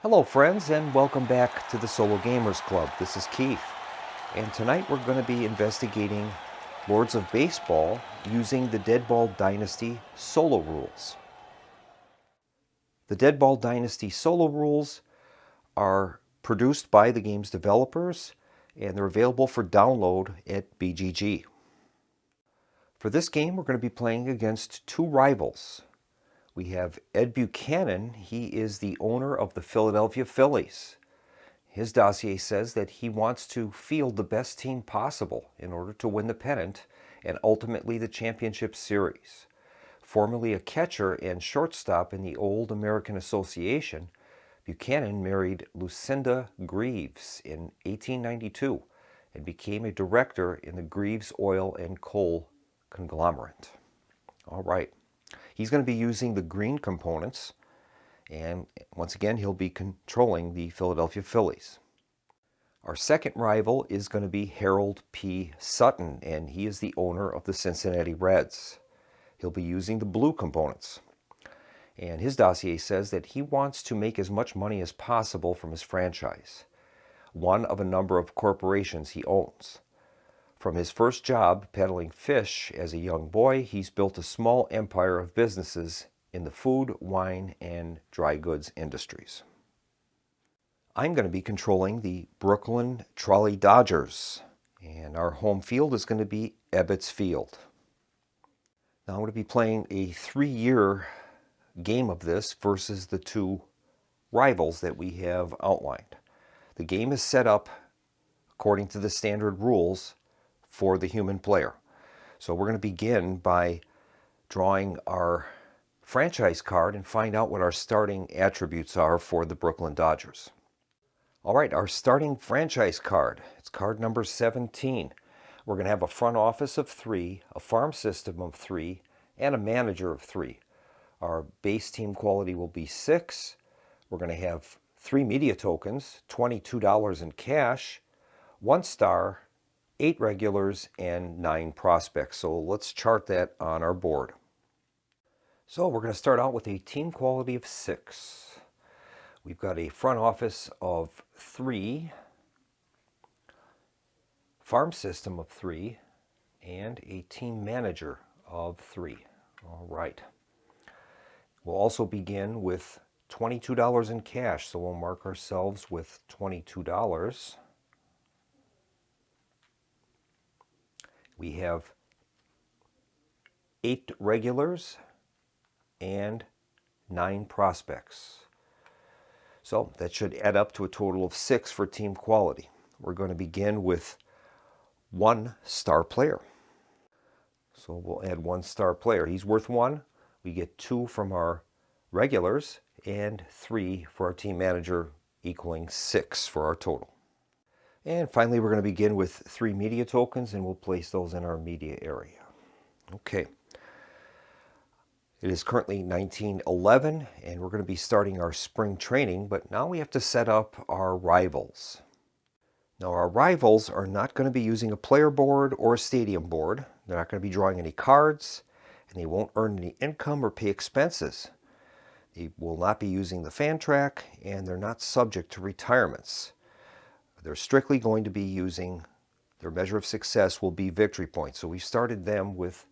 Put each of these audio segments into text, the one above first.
Hello friends, and welcome back to the Solo Gamers Club. This is Keith, and tonight we're going to be investigating Lords of Baseball using the Deadball Dynasty Solo Rules. The Deadball Dynasty Solo Rules are produced by the game's developers, and they're available for download at BGG. For this game, we're going to be playing against two rivals. We have Ed Buchanan. He is the owner of the Philadelphia Phillies. His dossier says that he wants to field the best team possible in order to win the pennant and ultimately the championship series. Formerly a catcher and shortstop in the Old American Association, Buchanan married Lucinda Greaves in 1892 and became a director in the Greaves Oil and Coal conglomerate. All right. He's going to be using the green components, and once again, he'll be controlling the Philadelphia Phillies. Our second rival is going to be Harold P. Sutton, and he is the owner of the Cincinnati Reds. He'll be using the blue components. And his dossier says that he wants to make as much money as possible from his franchise, one of a number of corporations he owns. From his first job peddling fish as a young boy, he's built a small empire of businesses in the food, wine, and dry goods industries. I'm going to be controlling the Brooklyn Trolley Dodgers, and our home field is going to be Ebbets Field. Now I'm going to be playing a 3-year game of this versus the two rivals that we have outlined. The game is set up according to the standard rules for the human player. So we're going to begin by drawing our franchise card and find out what our starting attributes are for the Brooklyn Dodgers. All right, our starting franchise card, it's card number 17. We're going to have a front office of 3, a farm system of 3, and a manager of 3. Our base team quality will be 6. We're going to have 3 media tokens, $22 in cash, 1 star, 8 regulars, and 9 prospects. So let's chart that on our board. So we're going to start out with a team quality of 6. We've got a front office of 3, farm system of 3, and a team manager of 3. All right. We'll also begin with $22 in cash, so we'll mark ourselves with $22. We have 8 regulars and 9 prospects. So that should add up to a total of 6 for team quality. We're going to begin with 1 star player. So we'll add 1 star player. He's worth 1. We get 2 from our regulars and 3 for our team manager, equaling 6 for our total. And finally, we're going to begin with 3 media tokens, and we'll place those in our media area. Okay. It is currently 1911, and we're going to be starting our spring training, but now we have to set up our rivals. Now, our rivals are not going to be using a player board or a stadium board. They're not going to be drawing any cards, and they won't earn any income or pay expenses. They will not be using the fan track, and they're not subject to retirements. They're strictly going to be using, their measure of success will be victory points. So we started them with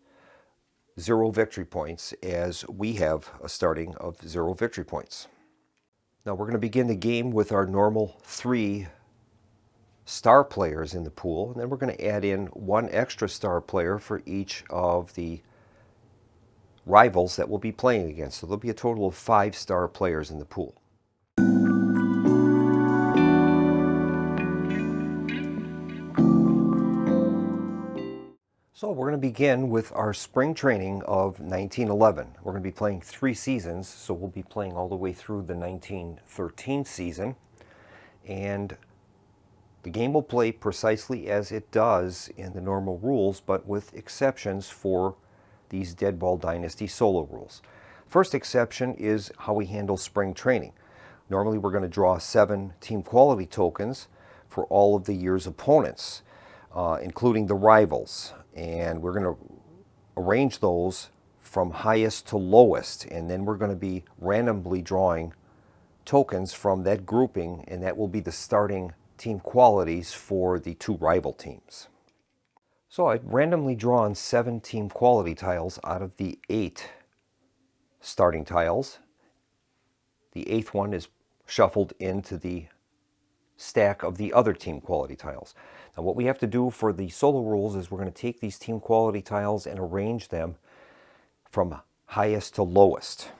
0 victory points, as we have a starting of 0 victory points. Now we're going to begin the game with our normal 3 star players in the pool, and then we're going to add in 1 extra star player for each of the rivals that we'll be playing against. So there'll be a total of 5 star players in the pool. So we're going to begin with our spring training of 1911. We're going to be playing 3 seasons, so we'll be playing all the way through the 1913 season. And the game will play precisely as it does in the normal rules, but with exceptions for these Deadball Dynasty Solo Rules. First exception is how we handle spring training. Normally we're going to draw 7 team quality tokens for all of the year's opponents, including the rivals. And we're going to arrange those from highest to lowest, and then we're going to be randomly drawing tokens from that grouping, and that will be the starting team qualities for the two rival teams. So I've randomly drawn 7 team quality tiles out of the 8 starting tiles. The 8th one is shuffled into the stack of the other team quality tiles. Now what we have to do for the solo rules is we're going to take these team quality tiles and arrange them from highest to lowest.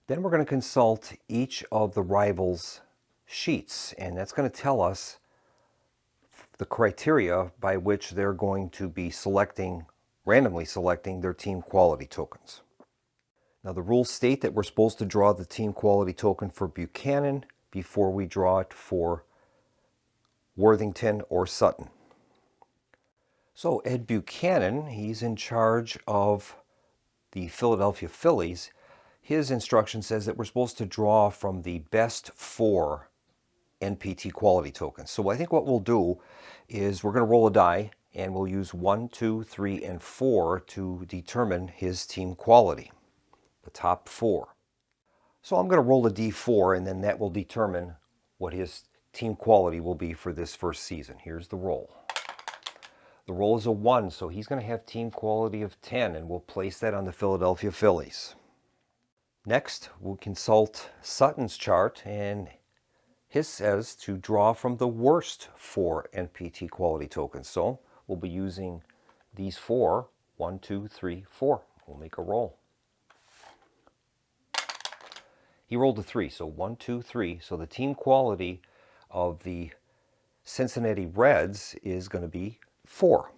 Then we're going to consult each of the rivals' sheets, and that's going to tell us the criteria by which they're going to be randomly selecting their team quality tokens. Now the rules state that we're supposed to draw the team quality token for Buchanan before we draw it for Worthington or Sutton. So Ed Buchanan, he's in charge of the Philadelphia Phillies. His instruction says that we're supposed to draw from the best 4 NPT quality tokens. So I think what we'll do is we're going to roll a die, and we'll use 1, 2, 3, and 4 to determine his team quality, the top 4. So I'm going to roll a d4, and then that will determine what his team quality will be for this first season. Here's the roll. The roll is a 1, so he's going to have team quality of 10, and we'll place that on the Philadelphia Phillies. Next, we'll consult Sutton's chart, and his says to draw from the worst 4 NPT quality tokens. So we'll be using these 4, 1, 2, 3, 4. We'll make a roll. He rolled a 3, so 1, 2, 3. So the team quality of the Cincinnati Reds is going to be 4.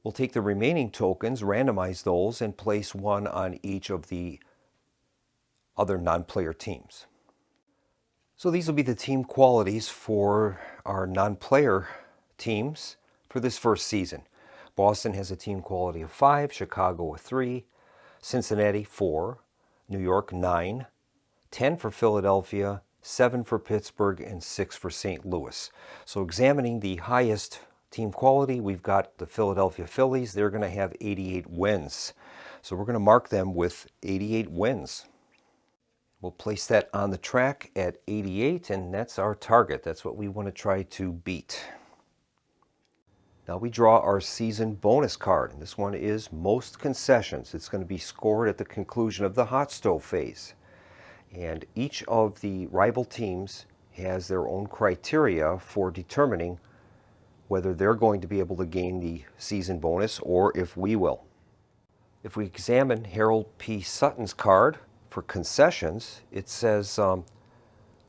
We'll take the remaining tokens, randomize those, and place 1 on each of the other non-player teams. So these will be the team qualities for our non-player teams for this first season. Boston has a team quality of 5, Chicago a 3, Cincinnati 4, New York 9, 10 for Philadelphia, 7 for Pittsburgh, and 6 for St. Louis. So examining the highest team quality, we've got the Philadelphia Phillies. They're going to have 88 wins. So we're going to mark them with 88 wins. We'll place that on the track at 88, and that's our target. That's what we want to try to beat. Now we draw our season bonus card, and this one is most concessions. It's going to be scored at the conclusion of the hot stove phase. And each of the rival teams has their own criteria for determining whether they're going to be able to gain the season bonus or if we will. If we examine Harold P. Sutton's card for concessions, it says the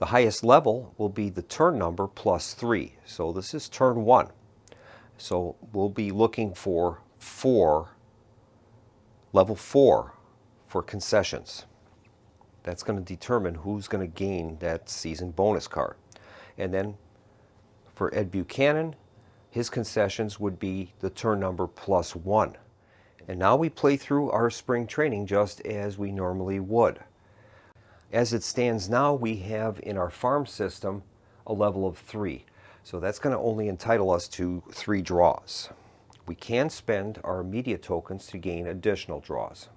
highest level will be the turn number plus 3. So this is turn 1. So we'll be looking for level 4 for concessions. That's going to determine who's going to gain that season bonus card. And then for Ed Buchanan, his concessions would be the turn number plus 1. And now we play through our spring training just as we normally would. As it stands now, we have in our farm system a level of 3. So that's going to only entitle us to 3 draws. We can spend our media tokens to gain additional draws.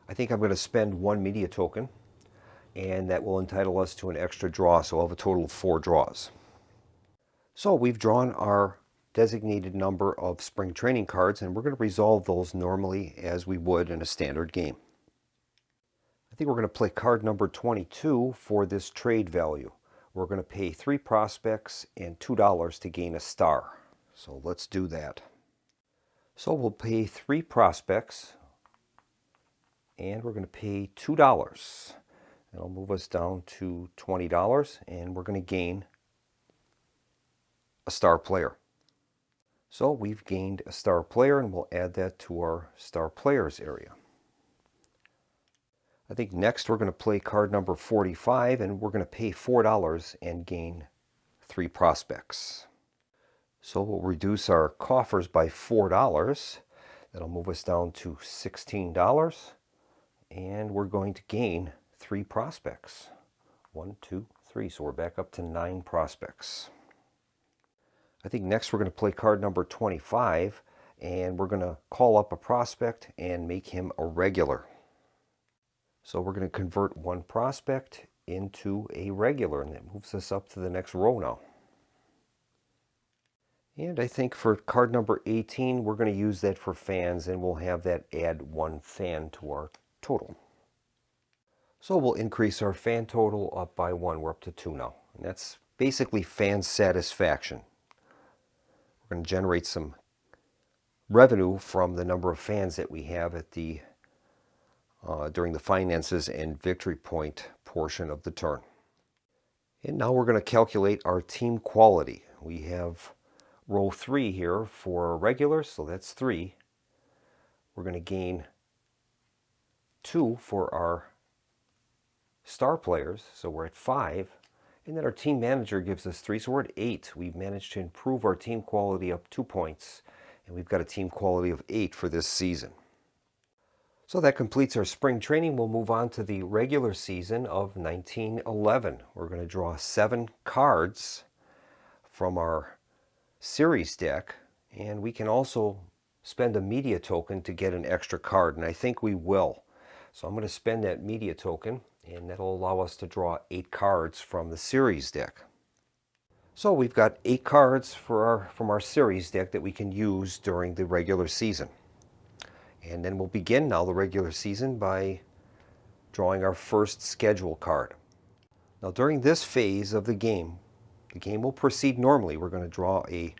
I think I'm going to spend 1 media token, and that will entitle us to an extra draw, so I'll have a total of 4 draws. So we've drawn our designated number of spring training cards, and we're going to resolve those normally as we would in a standard game. I think we're going to play card number 22 for this trade value. We're going to pay 3 prospects and $2 to gain a star. So let's do that. So we'll pay 3 prospects, and we're going to pay $2. That'll move us down to $20, and we're going to gain a star player. So we've gained a star player, and we'll add that to our star players area. I think next we're going to play card number 45, and we're going to pay $4 and gain 3 prospects. So we'll reduce our coffers by $4. That'll move us down to $16, and we're going to gain 3 prospects. 1, 2, 3, so we're back up to 9 prospects. I think next we're going to play card number 25, and we're going to call up a prospect and make him a regular. So we're going to convert one prospect into a regular, and that moves us up to the next row now. And I think for card number 18, we're going to use that for fans, and we'll have that add one fan to our total. So we'll increase our fan total up by one. We're up to 2 now. And that's basically fan satisfaction. We're going to generate some revenue from the number of fans that we have at the during the finances and victory point portion of the turn. And now we're going to calculate our team quality. We have row 3 here for regular, so that's 3. We're going to gain 2 for our star players, so we're at 5. And then our team manager gives us 3, so we're at 8. We've managed to improve our team quality up 2 points, and we've got a team quality of 8 for this season. So that completes our spring training. We'll move on to the regular season of 1911. We're going to draw 7 cards from our series deck, and we can also spend a media token to get an extra card, and I think we will. So I'm going to spend that media token, and that'll allow us to draw 8 cards from the series deck. So we've got 8 cards from our series deck that we can use during the regular season. And then we'll begin now the regular season by drawing our first schedule card. Now during this phase of the game will proceed normally. We're going to draw a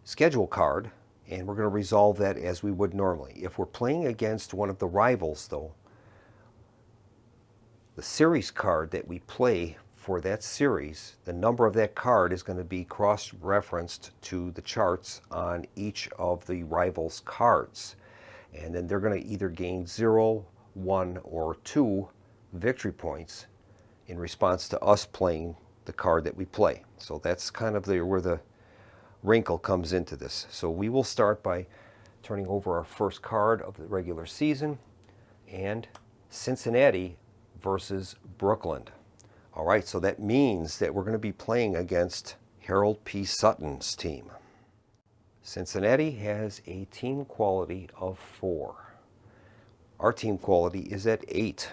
schedule card, and we're going to resolve that as we would normally. If we're playing against one of the rivals, though, the series card that we play for that series, the number of that card is going to be cross-referenced to the charts on each of the rivals' cards. And then they're going to either gain 0, 1, or 2 victory points in response to us playing the card that we play. So that's kind of where the wrinkle comes into this. So we will start by turning over our first card of the regular season, and Cincinnati versus Brooklyn. All right, so that means that we're going to be playing against Harold P. Sutton's team. Cincinnati has a team quality of 4. Our team quality is at 8.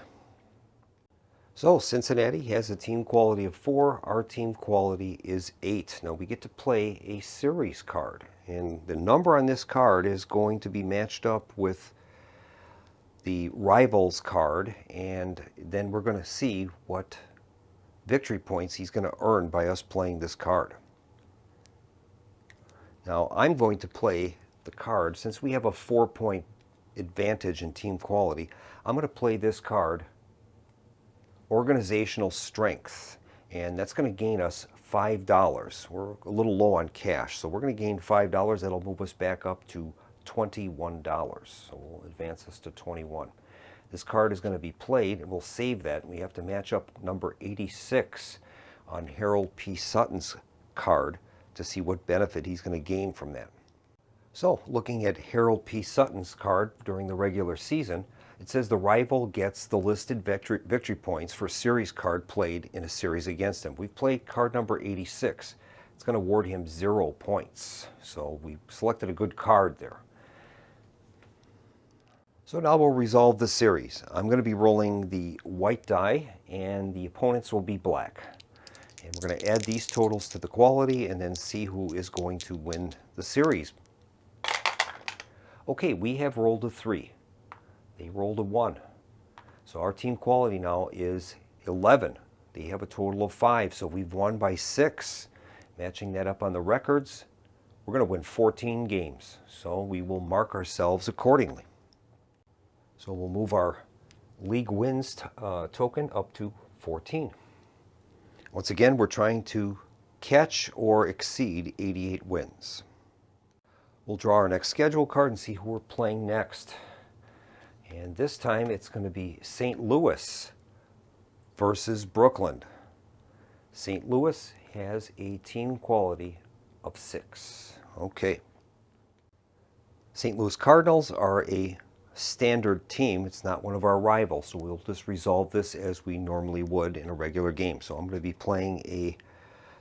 So Cincinnati has a team quality of 4. Our team quality is 8. Now we get to play a series card, and the number on this card is going to be matched up with the rivals card, and then we're going to see what victory points he's going to earn by us playing this card. Now I'm going to play the card, since we have a 4-point advantage in team quality, I'm going to play this card, Organizational Strength, and that's going to gain us $5. We're a little low on cash, so we're going to gain $5. That'll move us back up to $21. So we'll advance us to 21. This card is going to be played, and we'll save that. We have to match up number 86 on Harold P. Sutton's card to see what benefit he's going to gain from that. So, looking at Harold P. Sutton's card during the regular season, it says the rival gets the listed victory points for series card played in a series against him. We've played card number 86. It's going to award him 0 points. So we selected a good card there. So now we'll resolve the series. I'm going to be rolling the white die, and the opponents will be black. And we're going to add these totals to the quality and then see who is going to win the series. Okay, we have rolled a 3. They rolled a 1. So our team quality now is 11. They have a total of 5, so we've won by 6. Matching that up on the records, we're going to win 14 games. So we will mark ourselves accordingly. So we'll move our league wins token up to 14. Once again, we're trying to catch or exceed 88 wins. We'll draw our next schedule card and see who we're playing next. And this time it's going to be St. Louis versus Brooklyn. St. Louis has a team quality of 6. Okay. St. Louis Cardinals are a standard team. It's not one of our rivals, so we'll just resolve this as we normally would in a regular game. So I'm going to be playing a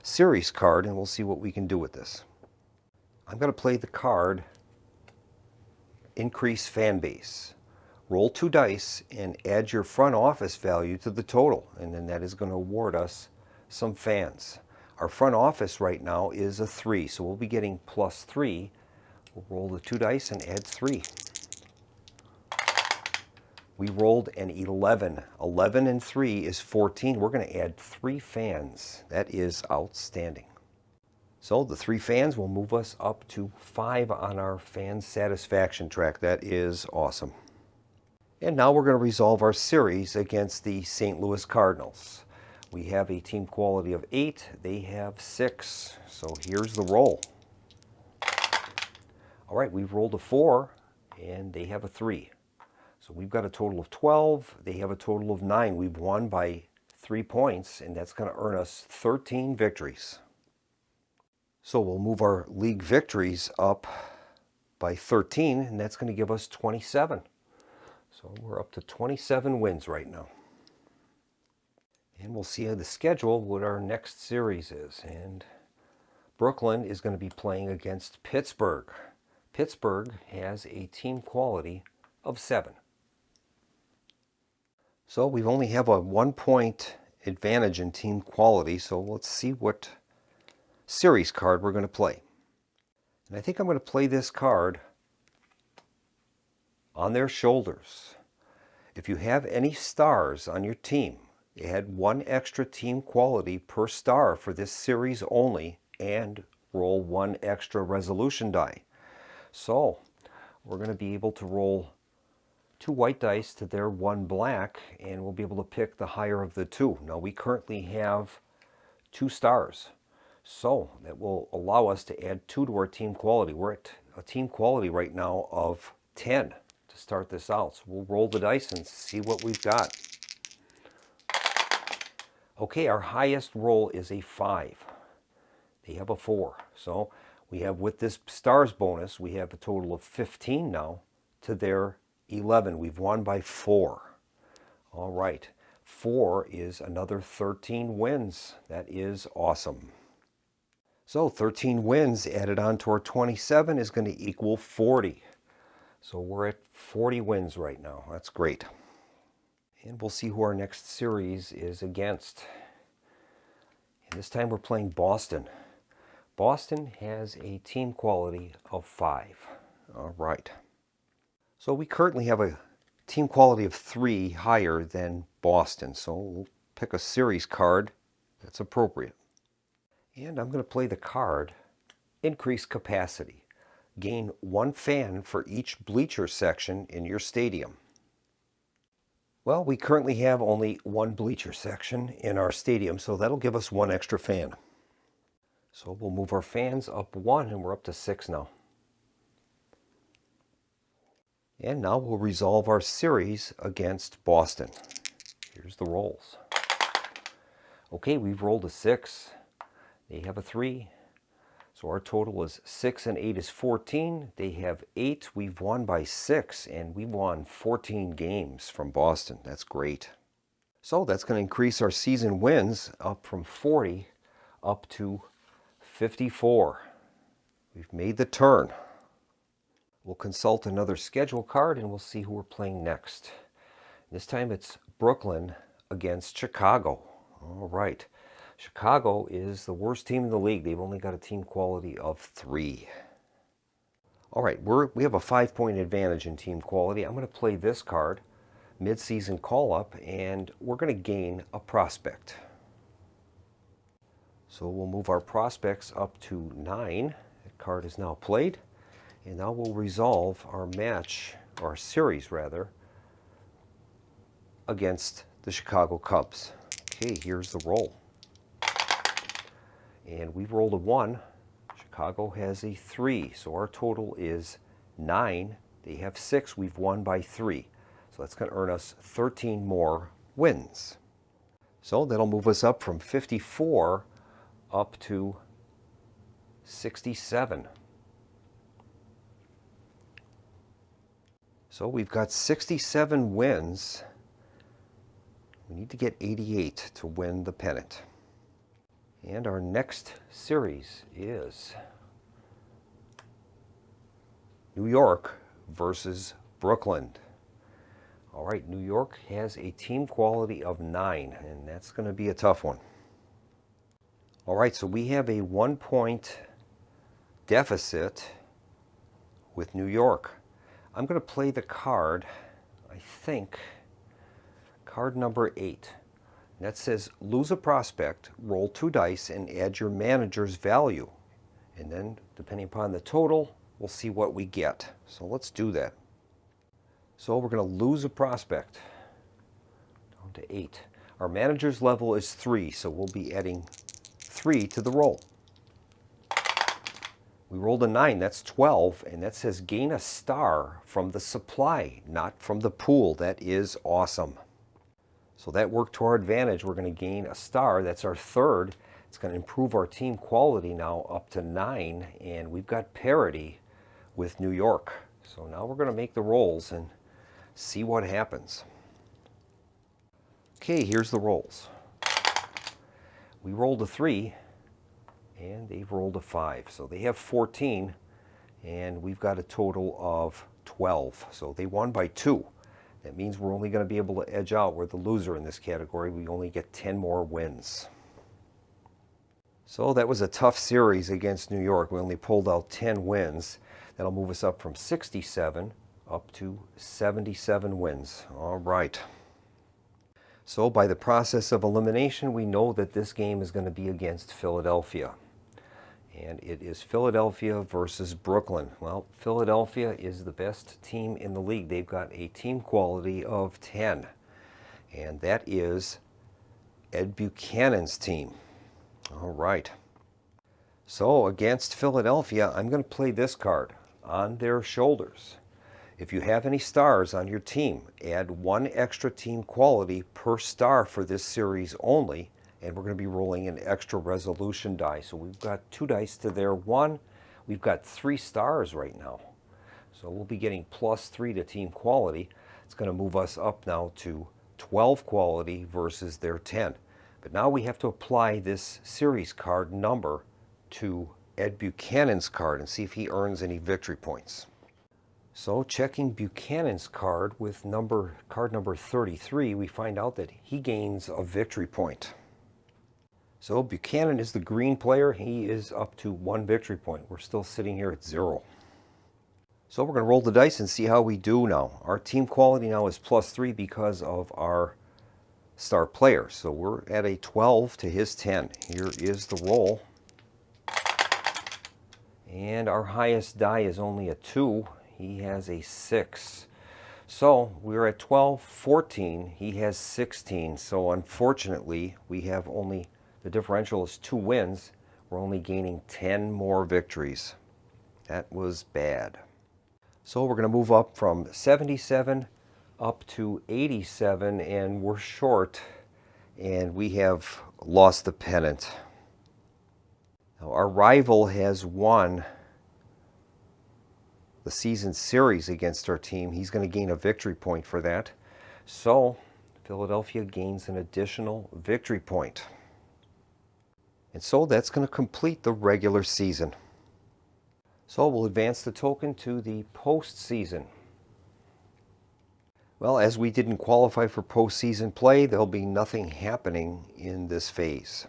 series card, and we'll see what we can do with this. I'm going to play the card Increase Fan Base. roll 2 dice and add your front office value to the total, and then that is going to award us some fans. Our front office right now is a 3, so we'll be getting plus 3. We'll roll the 2 dice and add 3. We rolled an 11. 11 and 3 is 14. We're going to add 3 fans. That is outstanding. So the 3 fans will move us up to 5 on our fan satisfaction track. That is awesome. And now we're going to resolve our series against the St. Louis Cardinals. We have a team quality of 8. They have 6. So here's the roll. All right, we've rolled a 4, and they have a 3. So we've got a total of 12. They have a total of 9. We've won by 3 points, and that's going to earn us 13 victories. So we'll move our league victories up by 13, and that's going to give us 27. So we're up to 27 wins right now. And we'll see the schedule, what our next series is. And Brooklyn is going to be playing against Pittsburgh. Pittsburgh has a team quality of 7. So we only have a 1-point advantage in team quality, so let's see what series card we're going to play. And I think I'm going to play this card on their shoulders. If you have any stars on your team, add 1 extra team quality per star for this series only, and roll 1 extra resolution die. So we're going to be able to roll 2 white dice to their 1 black, and we'll be able to pick the higher of the 2. Now we currently have 2 stars, so that will allow us to add 2 to our team quality. We're at a team quality right now of 10 to start this out. So we'll roll the dice and see what we've got. Okay, our highest roll is a 5. They have a 4. So we have, with this stars bonus, we have a total of 15 now to their 11. We've won by 4. All right. 4 is another 13 wins. That is awesome. So 13 wins added on to our 27 is going to equal 40. So we're at 40 wins right now. That's great. And we'll see who our next series is against. And this time we're playing Boston. Boston has a team quality of 5. All right. So we currently have a team quality of 3 higher than Boston. So we'll pick a series card that's appropriate. And I'm going to play the card Increase Capacity. Gain 1 fan for each bleacher section in your stadium. Well, we currently have only 1 bleacher section in our stadium, so that'll give us 1 extra fan. So we'll move our fans up 1, and we're up to 6 now. And now we'll resolve our series against Boston. Here's the rolls. Okay, we've rolled a 6. They have a 3. So our total is 6 and 8 is 14. They have 8. We've won by 6, and we won 14 games from Boston. That's great. So that's going to increase our season wins up from 40 up to 54. We've made the turn. We'll consult another schedule card, and we'll see who we're playing next. This time it's Brooklyn against Chicago. All right. Chicago is the worst team in the league. They've only got a team quality of 3. All right, we have a 5-point advantage in team quality. I'm going to play this card, Mid-Season Call-Up, and we're going to gain a prospect. So we'll move our prospects up to 9. That card is now played. And now we'll resolve our match, or our series rather, against the Chicago Cubs. Okay, here's the roll. And we've rolled a 1. Chicago has a 3, so our total is 9. They have 6. We've won by 3. So that's going to earn us 13 more wins. So that'll move us up from 54 up to 67. So we've got 67 wins. We need to get 88 to win the pennant. And our next series is New York versus Brooklyn. All right, New York has a team quality of 9, and that's going to be a tough one. All right, so we have a 1-point deficit with New York. I'm going to play the card, I think, card number 8. That says, lose a prospect, roll 2 dice, and add your manager's value. And then, depending upon the total, we'll see what we get. So let's do that. So we're going to lose a prospect down to 8. Our manager's level is 3, so we'll be adding 3 to the roll. We rolled a 9, that's 12, and that says gain a star from the supply, not from the pool. That is awesome. So that worked to our advantage. We're going to gain a star. That's our 3rd. It's going to improve our team quality now up to 9, and we've got parity with New York. So now we're going to make the rolls and see what happens. Okay, here's the rolls. We rolled a 3, and they've rolled a 5. So they have 14, and we've got a total of 12. So they won by 2. That means we're only going to be able to edge out. We're the loser in this category. We only get 10 more wins. So that was a tough series against New York. We only pulled out 10 wins. That'll move us up from 67 up to 77 wins. All right. So by the process of elimination, we know that this game is going to be against Philadelphia. And it is Philadelphia versus Brooklyn. Well, Philadelphia is the best team in the league. They've got a team quality of 10. And that is Ed Buchanan's team. All right. So against Philadelphia, I'm going to play this card, On Their Shoulders. If you have any stars on your team, add 1 extra team quality per star for this series only. And we're going to be rolling an extra resolution die. So we've got 2 dice to their 1. We've got 3 stars right now. So we'll be getting +3 to team quality. It's going to move us up now to 12 quality versus their 10. But now we have to apply this series card number to Ed Buchanan's card and see if he earns any victory points. So checking Buchanan's card with card number 33, we find out that he gains a victory point. So Buchanan is the green player. He is up to 1 victory point. We're still sitting here at 0. So we're going to roll the dice and see how we do now. Our team quality now is +3 because of our star player. So we're at a 12 to his 10. Here is the roll. And our highest die is only a 2. He has a 6. So we're at 12, 14. He has 16. So unfortunately, we have only, the differential is 2 wins. We're only gaining 10 more victories. That was bad. So we're going to move up from 77 up to 87, and we're short, and we have lost the pennant. Now, our rival has won the season series against our team. He's going to gain a victory point for that. So Philadelphia gains an additional victory point. And so that's going to complete the regular season. So we'll advance the token to the postseason. Well, as we didn't qualify for postseason play, there'll be nothing happening in this phase.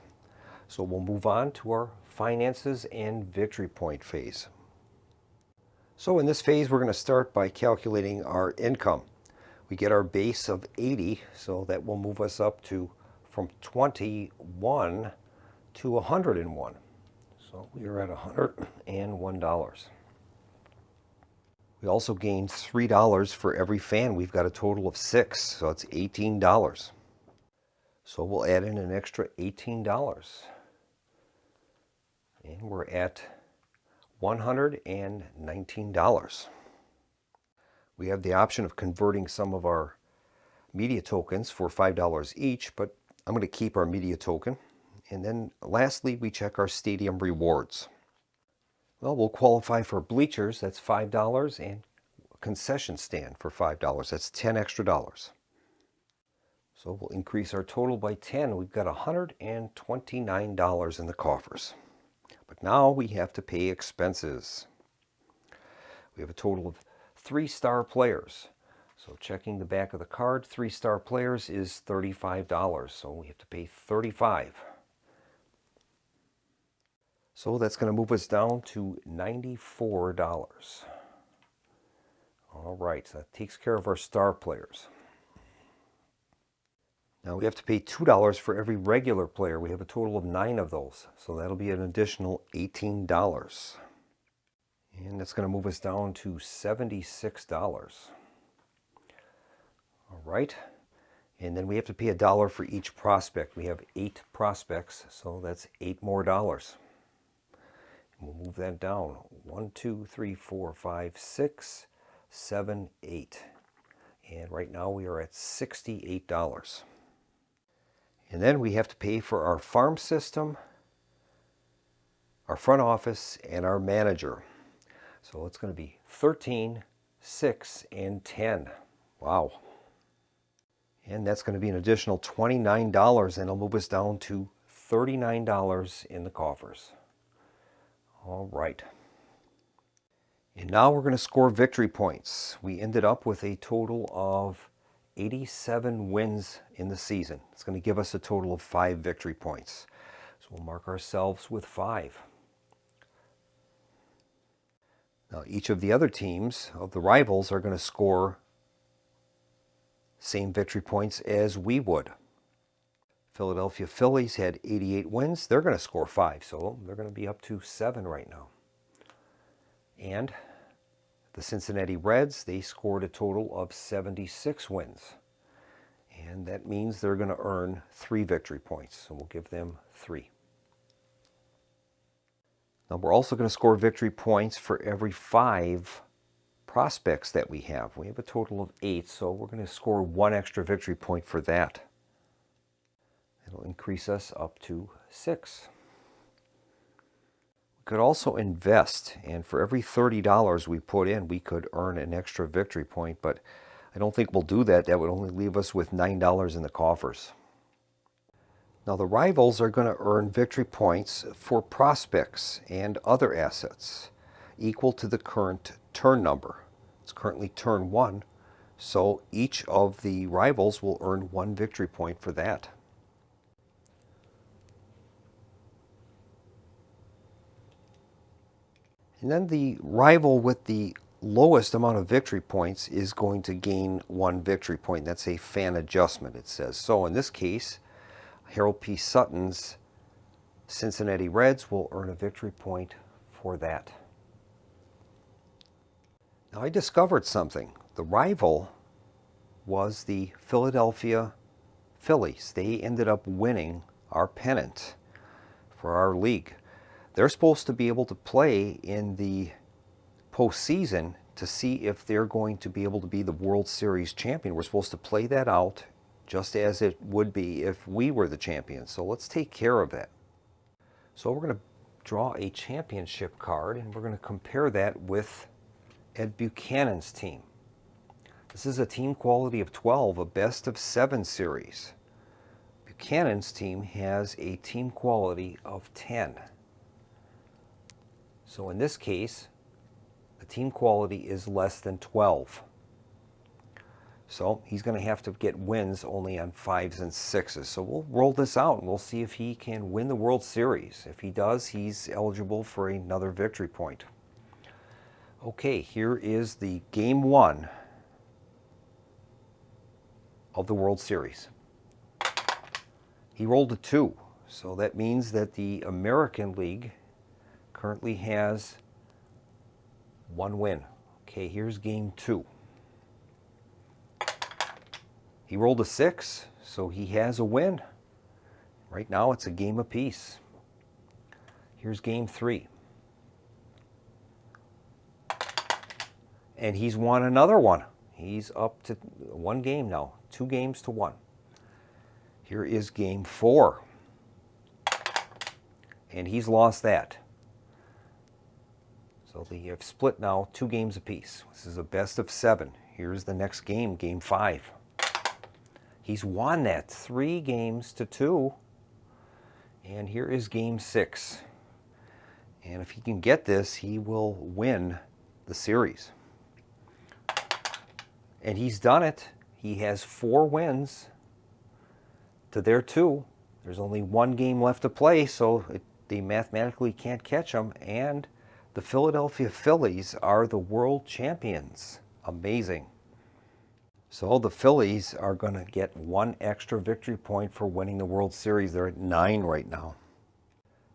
So we'll move on to our finances and victory point phase. So in this phase, we're going to start by calculating our income. We get our base of 80, so that will move us up to from 21 to 101. So we are at $101. We also gained $3 for every fan. We've got a total of 6, so it's $18. So we'll add in an extra $18. And we're at $119. We have the option of converting some of our media tokens for $5 each, but I'm going to keep our media token. And then lastly, we check our stadium rewards. Well, we'll qualify for bleachers, that's $5, and a concession stand for $5. That's 10 extra dollars. So we'll increase our total by 10. We've got $129 in the coffers. But now we have to pay expenses. We have a total of 3 star players. So checking the back of the card, 3-star players is $35. So we have to pay $35. So that's going to move us down to $94. All right, so that takes care of our star players. Now we have to pay $2 for every regular player. We have a total of 9 of those. So that'll be an additional $18. And that's going to move us down to $76. All right. And then we have to pay $1 for each prospect. We have 8 prospects, so that's $8 more. We'll move that down. 1, 2, 3, 4, 5, 6, 7, 8. And right now we are at $68. And then we have to pay for our farm system, our front office, and our manager. So it's going to be 13, 6, and 10. Wow. And that's going to be an additional $29, and it'll move us down to $39 in the coffers. All right. And now we're going to score victory points. We ended up with a total of 87 wins in the season. It's going to give us a total of 5 victory points. So we'll mark ourselves with 5. Now each of the other teams of the rivals are going to score same victory points as we would. Philadelphia Phillies had 88 wins. They're going to score 5, so they're going to be up to 7 right now. And the Cincinnati Reds, they scored a total of 76 wins. And that means they're going to earn 3 victory points. So we'll give them 3. Now we're also going to score victory points for every 5 prospects that we have. We have a total of 8, so we're going to score 1 extra victory point for that. It'll increase us up to 6. We could also invest, and for every $30 we put in, we could earn an extra victory point, but I don't think we'll do that. That would only leave us with $9 in the coffers. Now the rivals are going to earn victory points for prospects and other assets equal to the current turn number. It's currently turn 1, so each of the rivals will earn 1 victory point for that. And then the rival with the lowest amount of victory points is going to gain 1 victory point. That's a fan adjustment, it says. So in this case, Harold P. Sutton's Cincinnati Reds will earn a victory point for that. Now I discovered something. The rival was the Philadelphia Phillies. They ended up winning our pennant for our league. They're supposed to be able to play in the postseason to see if they're going to be able to be the World Series champion. We're supposed to play that out just as it would be if we were the champions. So let's take care of that. So we're going to draw a championship card, and we're going to compare that with Ed Buchanan's team. This is a team quality of 12, a best of 7 series. Buchanan's team has a team quality of 10. So in this case, the team quality is less than 12. So he's going to have to get wins only on 5s and 6s. So we'll roll this out and we'll see if he can win the World Series. If he does, he's eligible for another victory point. Okay, here is the Game 1 of the World Series. He rolled a 2, so that means that the American League currently has 1 win. Okay, here's Game 2. He rolled a 6, so he has a win. Right now it's a game apiece. Here's Game 3. And he's won another one. He's up to 1 game now, 2 games to 1. Here is Game 4. And he's lost that. So they have split now 2 games apiece. This is a best of 7. Here's the next game, Game 5. He's won that 3 games to 2. And here is Game 6. And if he can get this, he will win the series. And he's done it. He has 4 wins to their 2. There's only 1 game left to play, so they mathematically can't catch him. And the Philadelphia Phillies are the world champions. Amazing. So the Phillies are going to get 1 extra victory point for winning the World Series. They're at 9 right now.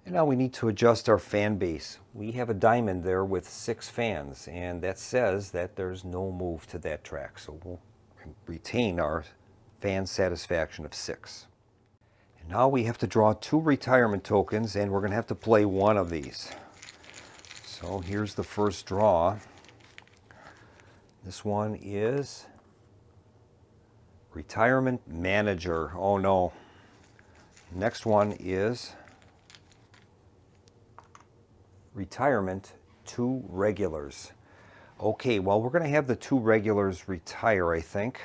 And now we need to adjust our fan base. We have a diamond there with 6 fans, and that says that there's no move to that track. So we'll retain our fan satisfaction of 6. And now we have to draw 2 retirement tokens, and we're going to have to play 1 of these. So here's the first draw. This one is Retirement Manager. Oh no. Next one is Retirement 2 Regulars. Okay, well, we're going to have the 2 regulars retire, I think.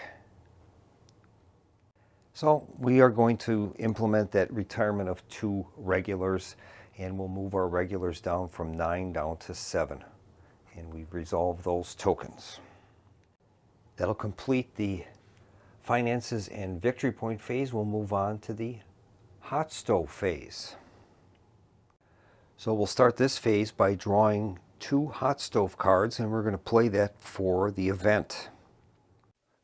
So we are going to implement that retirement of 2 regulars, and we'll move our regulars down from 9 down to 7. And we've resolved those tokens. That'll complete the finances and victory point phase. We'll move on to the hot stove phase. So we'll start this phase by drawing 2 hot stove cards, and we're going to play that for the event.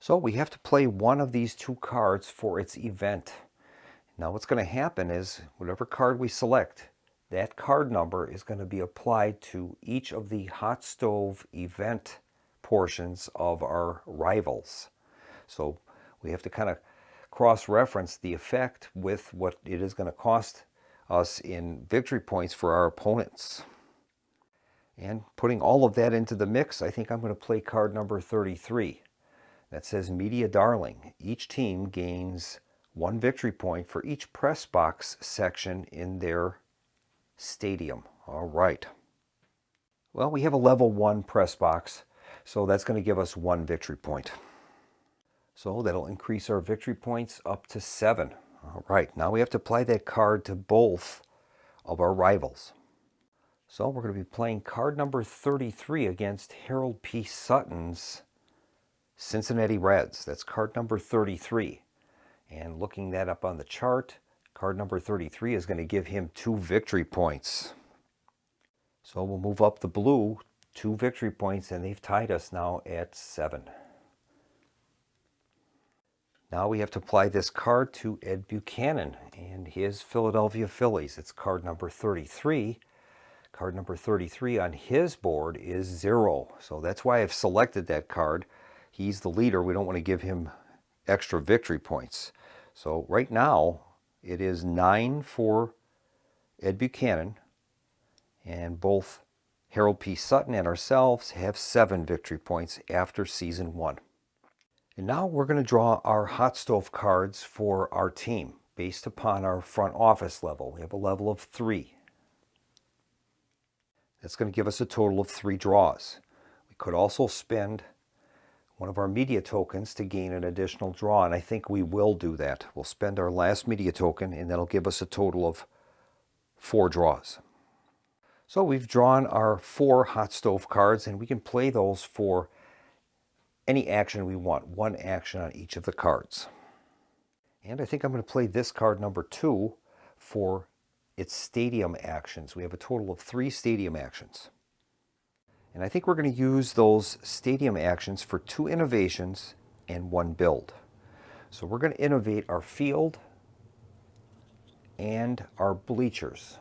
So we have to play 1 of these 2 cards for its event. Now what's going to happen is whatever card we select, that card number is going to be applied to each of the hot stove event portions of our rivals. So we have to kind of cross-reference the effect with what it is going to cost us in victory points for our opponents. And putting all of that into the mix, I think I'm going to play card number 33. That says Media Darling. Each team gains 1 victory point for each press box section in their stadium. All right. Well, we have a level 1 press box, so that's going to give us 1 victory point. So that'll increase our victory points up to 7. All right, now we have to apply that card to both of our rivals. So we're going to be playing card number 33 against Harold P. Sutton's Cincinnati Reds. That's card number 33. And looking that up on the chart, card number 33 is going to give him 2 victory points. So we'll move up the blue 2 victory points, and they've tied us now at 7. Now we have to apply this card to Ed Buchanan and his Philadelphia Phillies. It's card number 33. Card number 33 on his board is 0. So that's why I've selected that card. He's the leader. We don't want to give him extra victory points. So right now it is 9 for Ed Buchanan, and both Harold P. Sutton and ourselves have 7 victory points after season 1. And now we're going to draw our hot stove cards for our team based upon our front office level. We have a level of 3. That's going to give us a total of 3 draws. We could also spend one of our media tokens to gain an additional draw, and I think we will do that. We'll spend our last media token, and that'll give us a total of 4 draws. So we've drawn our 4 hot stove cards, and we can play those for any action we want. 1 action on each of the cards. And I think I'm going to play this card number 2 for its stadium actions. We have a total of 3 stadium actions. And I think we're going to use those stadium actions for 2 innovations and 1 build. So we're going to innovate our field and our bleachers.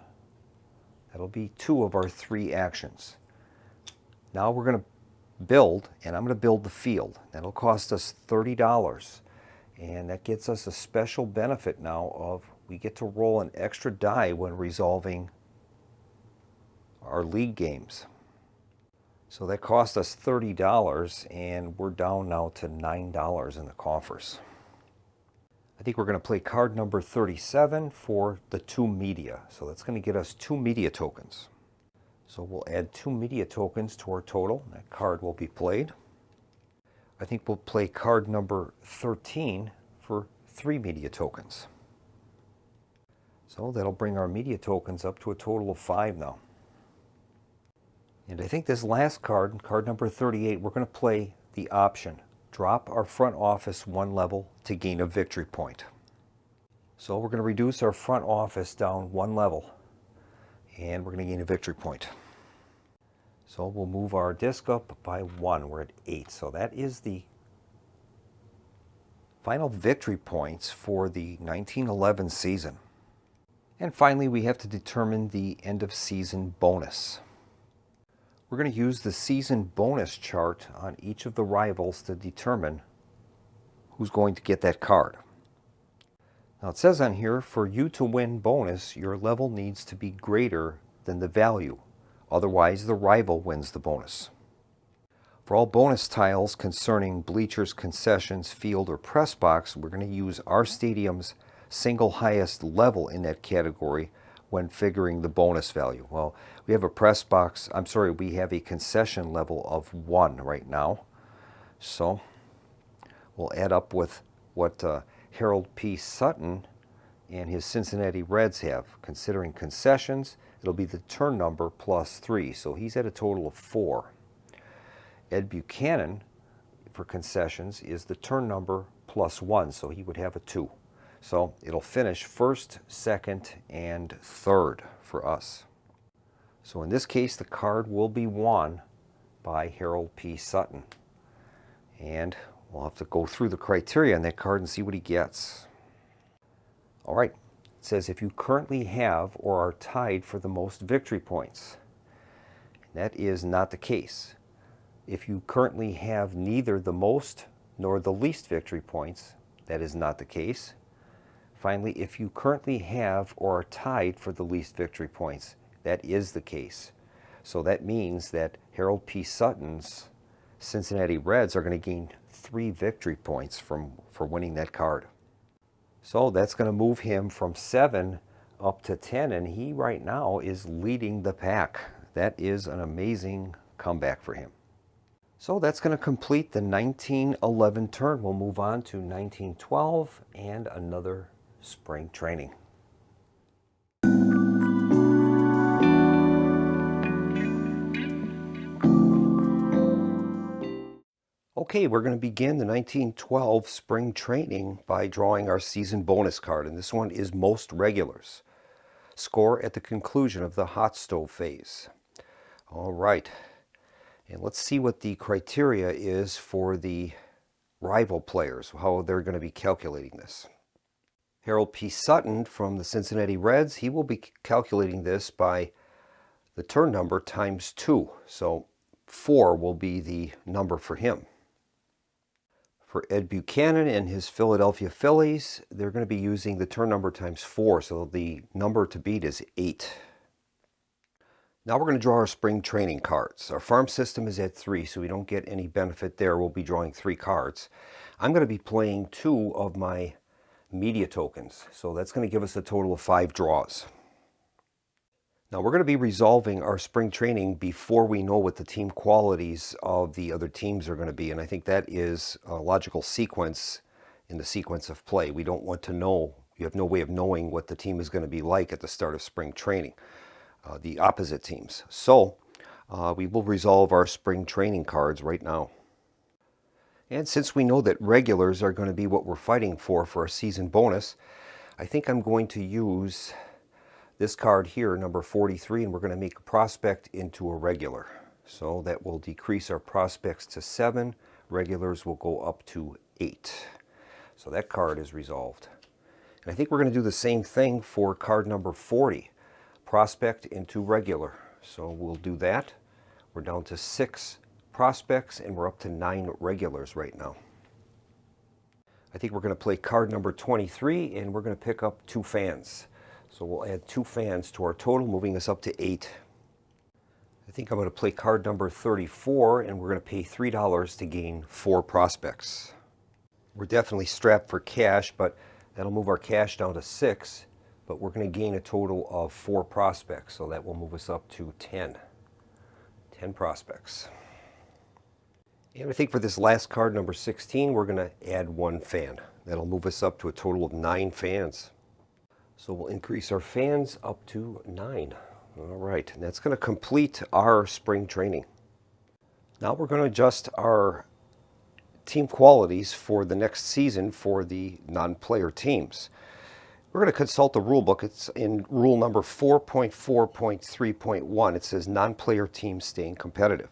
That'll be 2 of our 3 actions. Now we're going to build, and I'm going to build the field. That'll cost us $30. And that gets us a special benefit now of we get to roll an extra die when resolving our league games. So that cost us $30, and we're down now to $9 in the coffers. I think we're going to play card number 37 for the 2 media. So that's going to get us 2 media tokens. So we'll add 2 media tokens to our total. That card will be played. I think we'll play card number 13 for 3 media tokens. So that'll bring our media tokens up to a total of 5 now. And I think this last card, card number 38, we're going to play the option, drop our front office one level to gain a victory point. So we're going to reduce our front office down one level, and we're going to gain a victory point. So we'll move our disc up by 1. We're at 8. So that is the final victory points for the 1911 season. And finally, we have to determine the end of season bonus. We're going to use the season bonus chart on each of the rivals to determine who's going to get that card. Now it says on here, for you to win bonus, your level needs to be greater than the value. Otherwise, the rival wins the bonus. For all bonus tiles concerning bleachers, concessions, field, or press box, we're going to use our stadium's single highest level in that category when figuring the bonus value. Well, we have a press box, we have a concession level of 1 right now. So we'll add up with what Harold P. Sutton and his Cincinnati Reds have. Considering concessions, it'll be the turn number plus 3, so he's at a total of 4. Ed Buchanan, for concessions, is the turn number plus 1, so he would have a 2. So it'll finish first, second, and third for us. So in this case, the card will be won by Harold P. Sutton. And we'll have to go through the criteria on that card and see what he gets. All right, it says if you currently have or are tied for the most victory points. That is not the case. If you currently have neither the most nor the least victory points, that is not the case. Finally, if you currently have or are tied for the least victory points, that is the case. So that means that Harold P. Sutton's Cincinnati Reds are going to gain 3 victory points for winning that card. So that's going to move him from 7 up to 10, and he right now is leading the pack. That is an amazing comeback for him. So that's going to complete the 1911 turn. We'll move on to 1912 and another spring training. Okay, we're going to begin the 1912 spring training by drawing our season bonus card, and this one is most regulars. Score at the conclusion of the hot stove phase. All right, and let's see what the criteria is for the rival players, how they're going to be calculating this. Harold P. Sutton from the Cincinnati Reds, he will be calculating this by the turn number times 2. So 4 will be the number for him. For Ed Buchanan and his Philadelphia Phillies, they're going to be using the turn number times 4. So the number to beat is 8. Now we're going to draw our spring training cards. Our farm system is at 3, so we don't get any benefit there. We'll be drawing 3 cards. I'm going to be playing 2 of my media tokens, so that's going to give us a total of 5 draws. Now we're going to be resolving our spring training before we know what the team qualities of the other teams are going to be, and I think that is a logical sequence in the sequence of play. We don't want to know, you have no way of knowing what the team is going to be like at the start of spring training, the opposite teams. So we will resolve our spring training cards right now. And since we know that regulars are going to be what we're fighting for our season bonus, I think I'm going to use this card here, number 43, and we're going to make a prospect into a regular. So that will decrease our prospects to 7. Regulars will go up to 8. So that card is resolved. And I think we're going to do the same thing for card number 40, prospect into regular. So we'll do that. We're down to 6 prospects, and we're up to 9 regulars right now. I think we're going to play card number 23, and we're going to pick up 2 fans. So we'll add 2 fans to our total, moving us up to 8. I think I'm going to play card number 34, and we're going to pay $3 to gain 4 prospects. We're definitely strapped for cash, but that'll move our cash down to 6, but we're going to gain a total of 4 prospects, so that will move us up to 10 prospects. And I think for this last card, number 16, we're going to add 1 fan. That'll move us up to a total of 9 fans. So we'll increase our fans up to 9. All right, and that's going to complete our spring training. Now we're going to adjust our team qualities for the next season for the non-player teams. We're going to consult the rule book. It's in rule number 4.4.3.1. It says non-player teams staying competitive.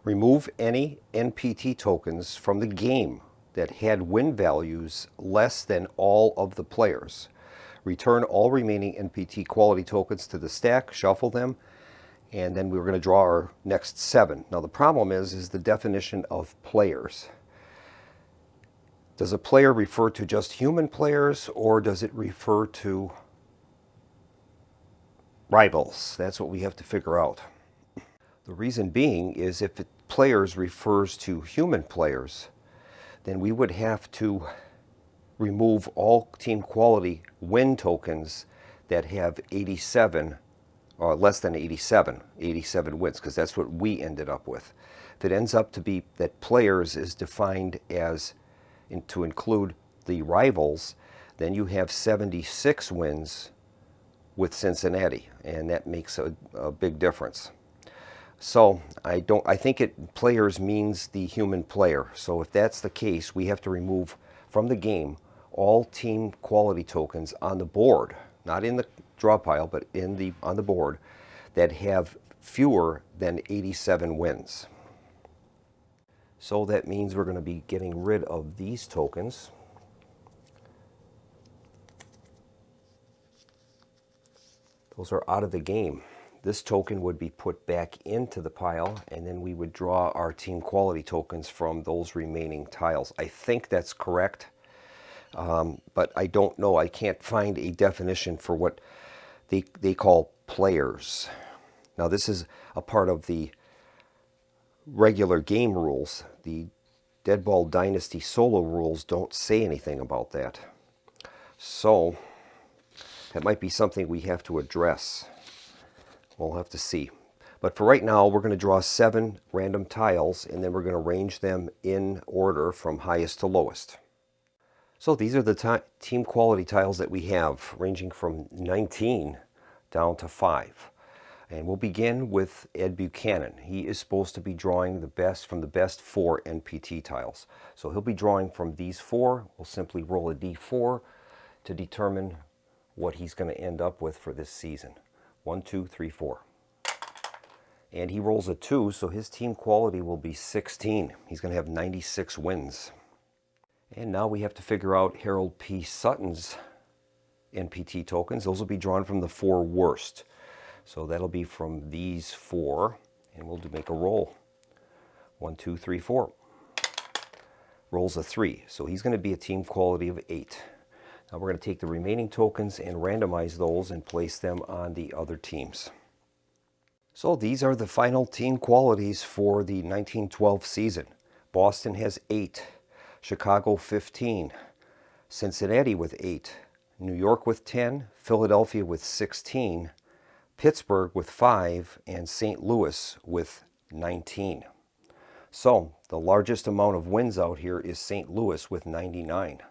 Remove any NPT tokens from the game that had win values less than all of the players. Return all remaining NPT quality tokens to the stack, shuffle them, and then we're going to draw our next 7. Now the problem is the definition of players. Does a player refer to just human players, or does it refer to rivals? That's what we have to figure out. The reason being is if players refers to human players, then we would have to remove all team quality win tokens that have 87 or less than 87 wins, because that's what we ended up with. If it ends up to be that players is defined as to include the rivals, then you have 76 wins with Cincinnati, and that makes a big difference. So I think players means the human player. So if that's the case, we have to remove from the game all team quality tokens on the board, not in the draw pile, but on the board, that have fewer than 87 wins. So that means we're going to be getting rid of these tokens. Those are out of the game. This token would be put back into the pile, and then we would draw our team quality tokens from those remaining tiles. I think that's correct, but I don't know. I can't find a definition for what they call players. Now this is a part of the regular game rules. The Deadball Dynasty Solo Rules don't say anything about that. So that might be something we have to address. We'll have to see. But for right now, we're going to draw 7 random tiles, and then we're going to arrange them in order from highest to lowest. So these are the team quality tiles that we have, ranging from 19 down to 5. And we'll begin with Ed Buchanan. He is supposed to be drawing the best from the best 4 NPT tiles. So he'll be drawing from these 4. We'll simply roll a D4 to determine what he's going to end up with for this season. 1, 2, 3, 4. And he rolls a 2, so his team quality will be 16. He's going to have 96 wins. And now we have to figure out Harold P. Sutton's NPT tokens. Those will be drawn from the 4 worst. So that'll be from these 4, and we'll make a roll. 1, 2, 3, 4. Rolls a 3, so he's going to be a team quality of 8. Now we're going to take the remaining tokens and randomize those and place them on the other teams. So these are the final team qualities for the 1912 season. Boston has 8, Chicago 15, Cincinnati with 8, New York with 10, Philadelphia with 16, Pittsburgh with 5, and St. Louis with 19. So the largest amount of wins out here is St. Louis with 99.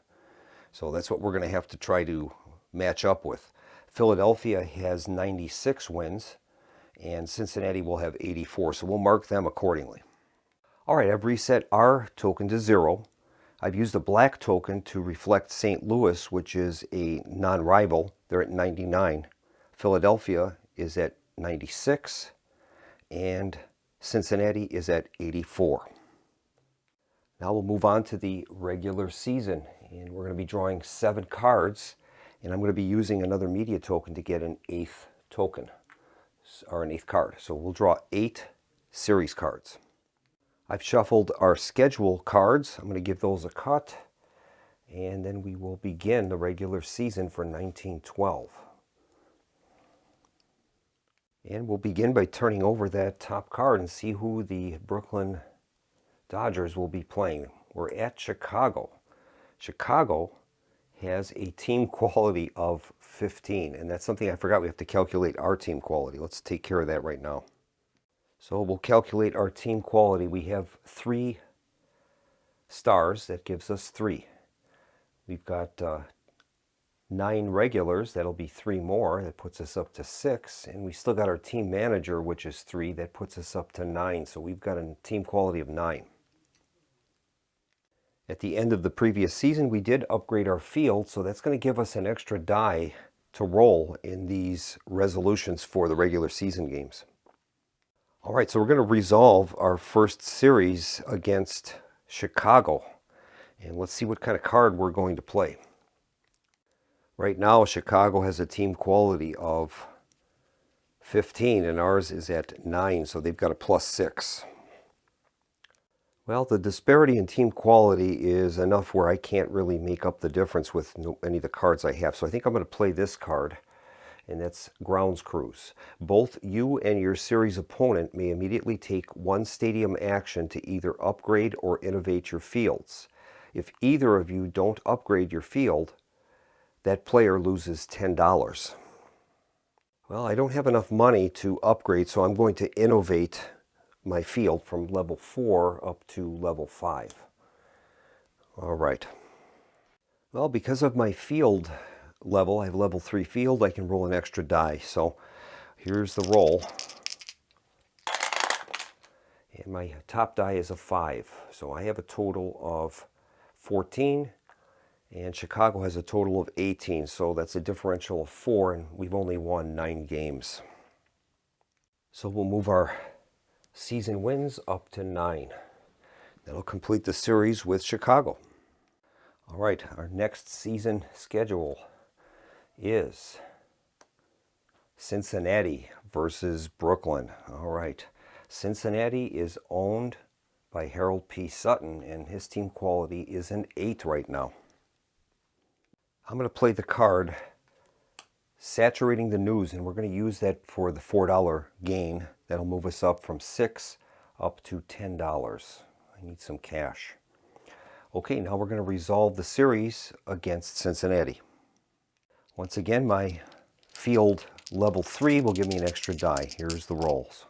So that's what we're going to have to try to match up with. Philadelphia has 96 wins, and Cincinnati will have 84. So we'll mark them accordingly. All right, I've reset our token to 0. I've used a black token to reflect St. Louis, which is a non-rival. They're at 99. Philadelphia is at 96, and Cincinnati is at 84. Now we'll move on to the regular season, and we're going to be drawing 7 cards, and I'm going to be using another media token to get an 8th token, or an 8th card. So we'll draw 8 series cards. I've shuffled our schedule cards. I'm going to give those a cut, and then we will begin the regular season for 1912. And we'll begin by turning over that top card and see who the Brooklyn Dodgers will be playing. We're at Chicago. Chicago has a team quality of 15, and that's something I forgot. We have to calculate our team quality. Let's take care of that right now. So we'll calculate our team quality. We have 3 stars. That gives us 3. We've got 9 regulars. That'll be 3 more. That puts us up to 6. And we still got our team manager, which is 3. That puts us up to 9. So we've got a team quality of 9. At the end of the previous season, we did upgrade our field, so that's going to give us an extra die to roll in these resolutions for the regular season games. All right, so we're going to resolve our first series against Chicago. And let's see what kind of card we're going to play. Right now, Chicago has a team quality of 15, and ours is at 9, so they've got a +6. Well, the disparity in team quality is enough where I can't really make up the difference with any of the cards I have. So I think I'm going to play this card, and that's Grounds Cruise. Both you and your series opponent may immediately take one stadium action to either upgrade or innovate your fields. If either of you don't upgrade your field, that player loses $10. Well, I don't have enough money to upgrade, so I'm going to innovate my field from level 4 up to level 5. All right. Well, because of my field level, I have level 3 field, I can roll an extra die. So here's the roll. And my top die is a 5. So I have a total of 14, and Chicago has a total of 18. So that's a differential of 4, and we've only won 9 games. So we'll move our season wins up to 9. That'll complete the series with Chicago. All right, our next season schedule is Cincinnati versus Brooklyn. All right, Cincinnati is owned by Harold P. Sutton, and his team quality is an 8 right now. I'm going to play the card Saturating the News, and we're going to use that for the $4 gain. That'll move us up from $6 up to $10. I need some cash. Okay, now we're going to resolve the series against Cincinnati. Once again, my field level 3 will give me an extra die. Here's the rolls.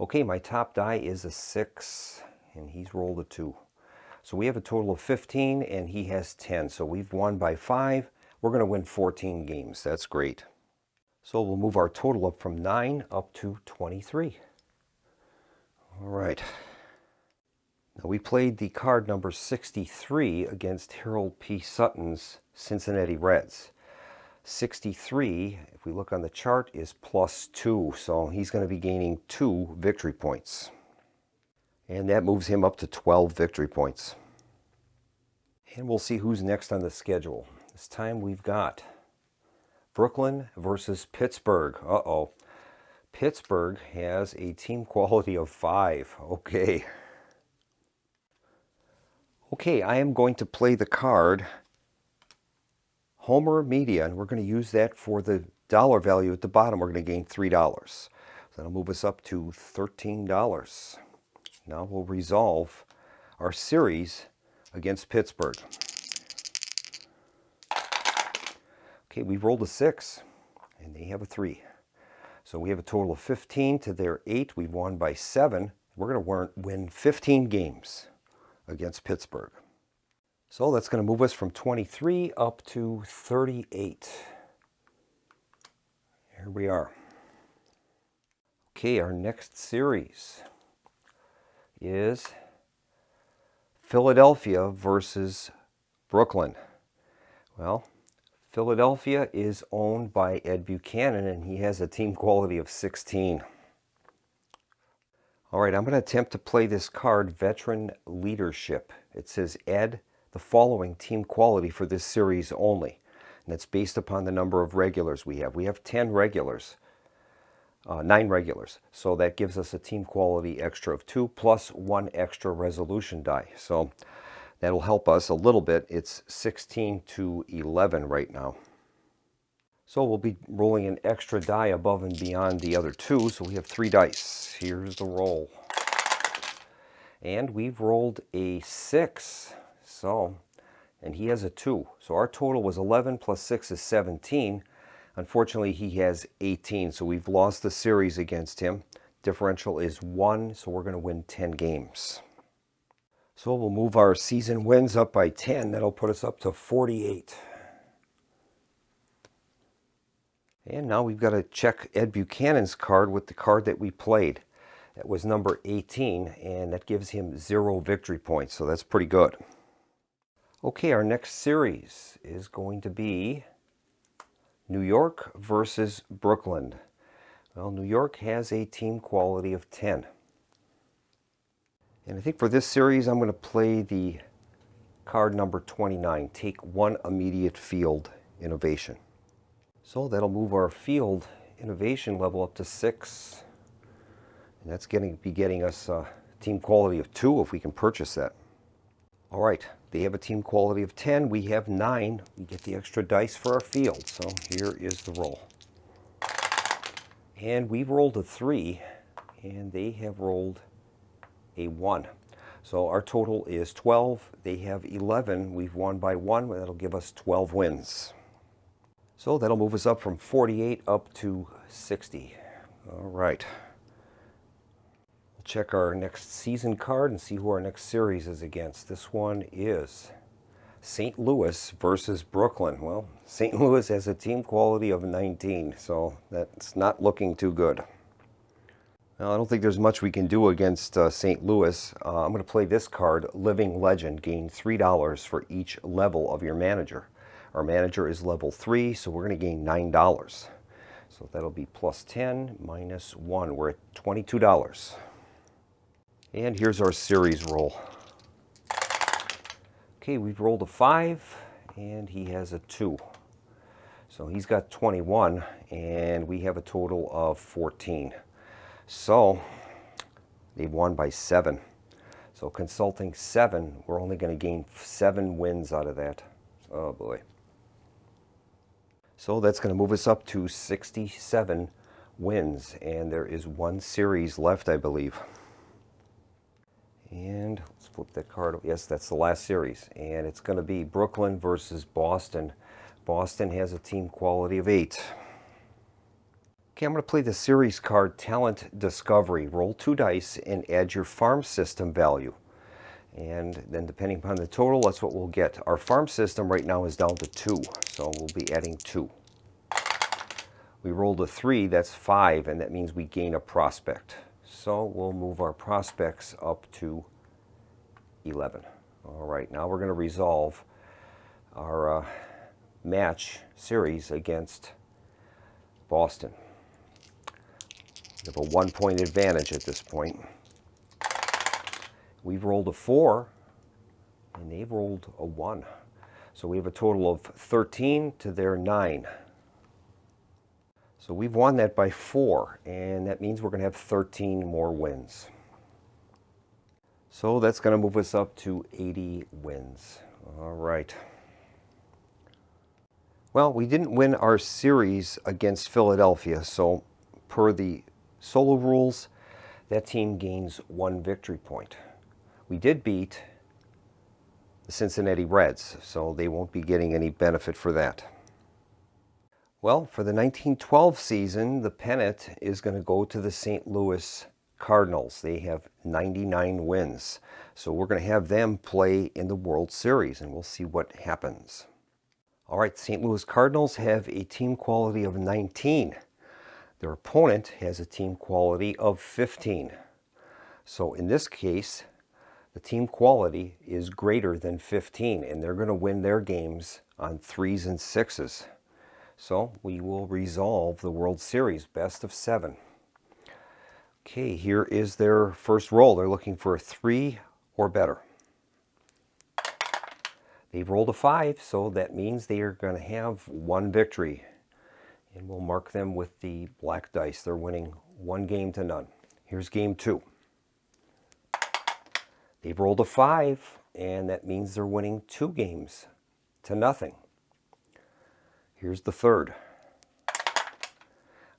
Okay, my top die is a 6, and he's rolled a 2. So we have a total of 15, and he has 10. So we've won by 5. We're going to win 14 games. That's great. So we'll move our total up from 9 up to 23. All right. Now we played the card number 63 against Harold P. Sutton's Cincinnati Reds. 63, if we look on the chart, is +2. So he's going to be gaining 2 victory points. And that moves him up to 12 victory points. And we'll see who's next on the schedule. This time we've got Brooklyn versus Pittsburgh. Uh-oh. Pittsburgh has a team quality of 5. Okay. Okay, I am going to play the card Homer Media, and we're going to use that for the dollar value at the bottom. We're going to gain $3. So that'll move us up to $13. Now we'll resolve our series against Pittsburgh. Okay, we've rolled a 6, and they have a 3. So we have a total of 15 to their 8. We've won by 7. We're going to win 15 games against Pittsburgh. So that's going to move us from 23 up to 38. Here we are. Okay, our next series is Philadelphia versus Brooklyn. Well, Philadelphia is owned by Ed Buchanan, and he has a team quality of 16. All right, I'm going to attempt to play this card, Veteran Leadership. It says add the following team quality for this series only. And that's based upon the number of regulars we have. We have 10 regulars, 9 regulars. So that gives us a team quality extra of 2 plus 1 extra resolution die. So that'll help us a little bit. It's 16 to 11 right now. So we'll be rolling an extra die above and beyond the other 2. So we have 3 dice. Here's the roll. And we've rolled a 6. So, and he has a 2. So our total was 11 plus 6 is 17. Unfortunately, he has 18. So we've lost the series against him. Differential is 1. So we're going to win 10 games. So we'll move our season wins up by 10. That'll put us up to 48. And now we've got to check Ed Buchanan's card with the card that we played. That was number 18, and that gives him 0 victory points, so that's pretty good. Okay, our next series is going to be New York versus Brooklyn. Well, New York has a team quality of 10. And I think for this series, I'm going to play the card number 29, take 1 immediate field innovation. So that'll move our field innovation level up to 6. And that's going to be getting us a team quality of 2 if we can purchase that. All right, they have a team quality of 10. We have 9. We get the extra dice for our field. So here is the roll. And we've rolled a 3, and they have rolled a 1. So our total is 12. They have 11. We've won by 1. That'll give us 12 wins. So that'll move us up from 48 up to 60. All right. We'll check our next season card and see who our next series is against. This one is St. Louis versus Brooklyn. Well, St. Louis has a team quality of 19, so that's not looking too good. Now, I don't think there's much we can do against St. Louis. I'm going to play this card, Living Legend. Gain $3 for each level of your manager. Our manager is level 3, so we're going to gain $9. So that'll be plus 10 minus 1. We're at $22. And here's our series roll. Okay, we've rolled a 5, and he has a 2. So he's got 21, and we have a total of 14. So they won by 7. So consulting 7, we're only going to gain 7 wins out of that. Oh boy. So that's going to move us up to 67 wins, and there is 1 series left, I believe. And let's flip that card. Yes, that's the last series, and it's going to be Brooklyn versus Boston. Boston has a team quality of 8. Okay, I'm going to play the series card Talent Discovery. Roll 2 dice and add your farm system value. And then depending upon the total, that's what we'll get. Our farm system right now is down to 2, so we'll be adding 2. We rolled a 3, that's 5, and that means we gain a prospect. So we'll move our prospects up to 11. All right, now we're going to resolve our match series against Boston. We have a 1-point advantage at this point. We've rolled a 4, and they've rolled a 1. So we have a total of 13 to their 9. So we've won that by 4, and that means we're going to have 13 more wins. So that's going to move us up to 80 wins. All right. Well, we didn't win our series against Philadelphia, so per the solo rules, that team gains 1 victory point. We did beat the Cincinnati Reds, so they won't be getting any benefit for that. Well, for the 1912 season, the pennant is going to go to the St. Louis Cardinals. They have 99 wins, so we're going to have them play in the World Series, and we'll see what happens. All right, St. Louis Cardinals have a team quality of 19. Their opponent has a team quality of 15. So in this case, the team quality is greater than 15, and they're going to win their games on 3s and 6s. So we will resolve the World Series, best of 7. Okay, here is their first roll. They're looking for a 3 or better. They've rolled a 5, so that means they are going to have 1 victory. And we'll mark them with the black dice. They're winning 1 game to none. Here's game 2. They've rolled a 5, and that means they're winning 2 games to nothing. Here's the third.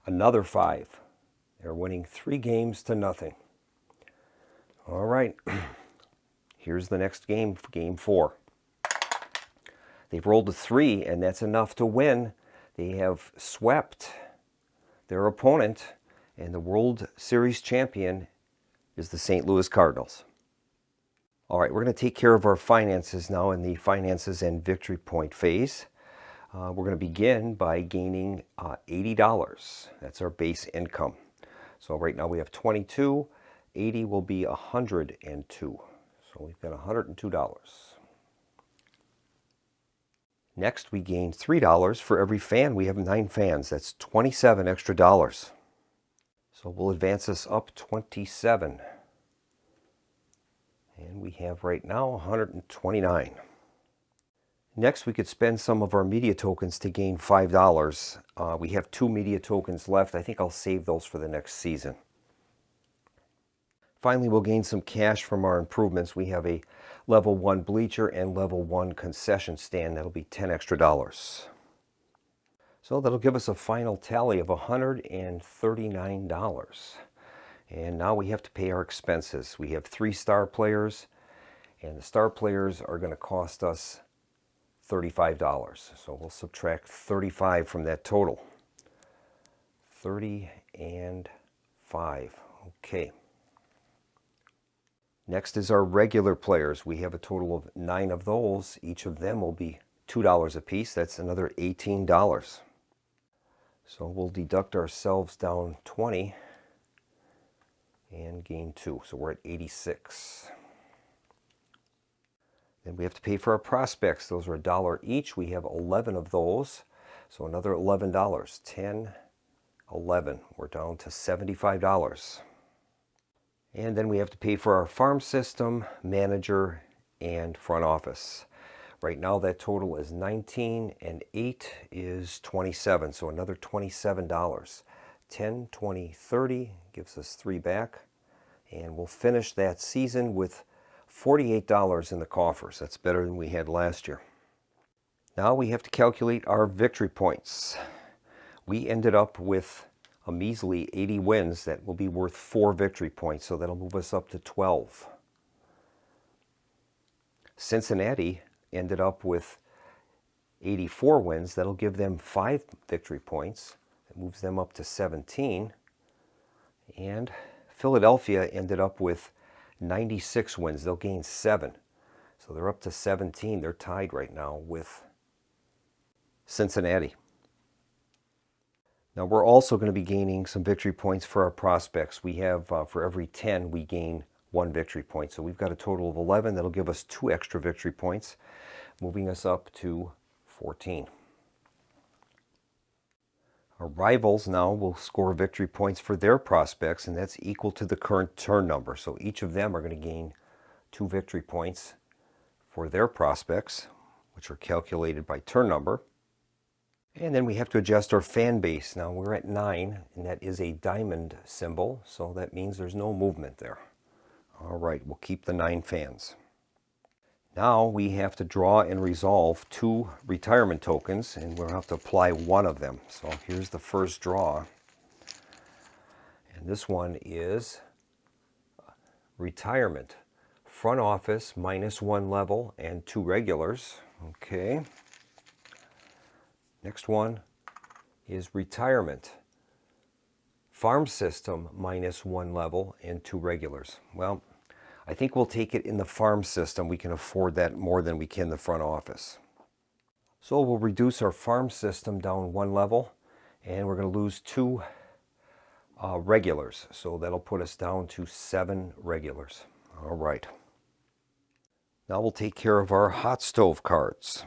Another 5. They're winning 3 games to nothing. All right. Here's the next game, game 4. They've rolled a 3, and that's enough to win. They have swept their opponent, and the World Series champion is the St. Louis Cardinals. All right, we're going to take care of our finances now in the finances and victory point phase. We're going to begin by gaining $80. That's our base income. So right now we have 22. 80 will be 102. So we've got $102. Next, we gain $3 for every fan. We have 9 fans. That's 27 extra dollars. So we'll advance this up 27. And we have right now 129. Next, we could spend some of our media tokens to gain $5. We have 2 media tokens left. I think I'll save those for the next season. Finally, we'll gain some cash from our improvements. We have a level 1 bleacher and level 1 concession stand. That'll be 10 extra dollars. So that'll give us a final tally of $139. And now we have to pay our expenses. We have 3 star players, and the star players are going to cost us $35. So we'll subtract 35 from that total. 30 and 5. Okay. Next is our regular players. We have a total of 9 of those. Each of them will be $2 a piece. That's another $18. So we'll deduct ourselves down 20 and gain 2. So we're at 86. Then we have to pay for our prospects. Those are $1 each. We have 11 of those. So another $11. 10, 11. We're down to $75. And then we have to pay for our farm system, manager, and front office. Right now that total is 19, and 8 is 27, so another $27. 10, 20, 30 gives us 3 back, and we'll finish that season with $48 in the coffers. That's better than we had last year. Now we have to calculate our victory points. We ended up with a measly 80 wins. That will be worth 4 victory points, so that'll move us up to 12. Cincinnati ended up with 84 wins. That'll give them 5 victory points. That moves them up to 17. And Philadelphia ended up with 96 wins. They'll gain 7. So they're up to 17. They're tied right now with Cincinnati. Now we're also going to be gaining some victory points for our prospects. We have, for every 10, we gain 1 victory point. So we've got a total of 11. That'll give us 2 extra victory points, moving us up to 14. Our rivals now will score victory points for their prospects, and that's equal to the current turn number. So each of them are going to gain 2 victory points for their prospects, which are calculated by turn number. And then we have to adjust our fan base. Now we're at 9, and that is a diamond symbol, so that means there's no movement there. All right, we'll keep the 9 fans. Now we have to draw and resolve 2 retirement tokens, and we'll have to apply 1 of them. So here's the first draw. And this one is retirement. Front office, -1 level, and 2 regulars. Okay. Next one is retirement. Farm system, -1 level, and 2 regulars. Well, I think we'll take it in the farm system. We can afford that more than we can the front office. So we'll reduce our farm system down 1 level, and we're going to lose 2 regulars. So that'll put us down to 7 regulars. All right. Now we'll take care of our hot stove cards.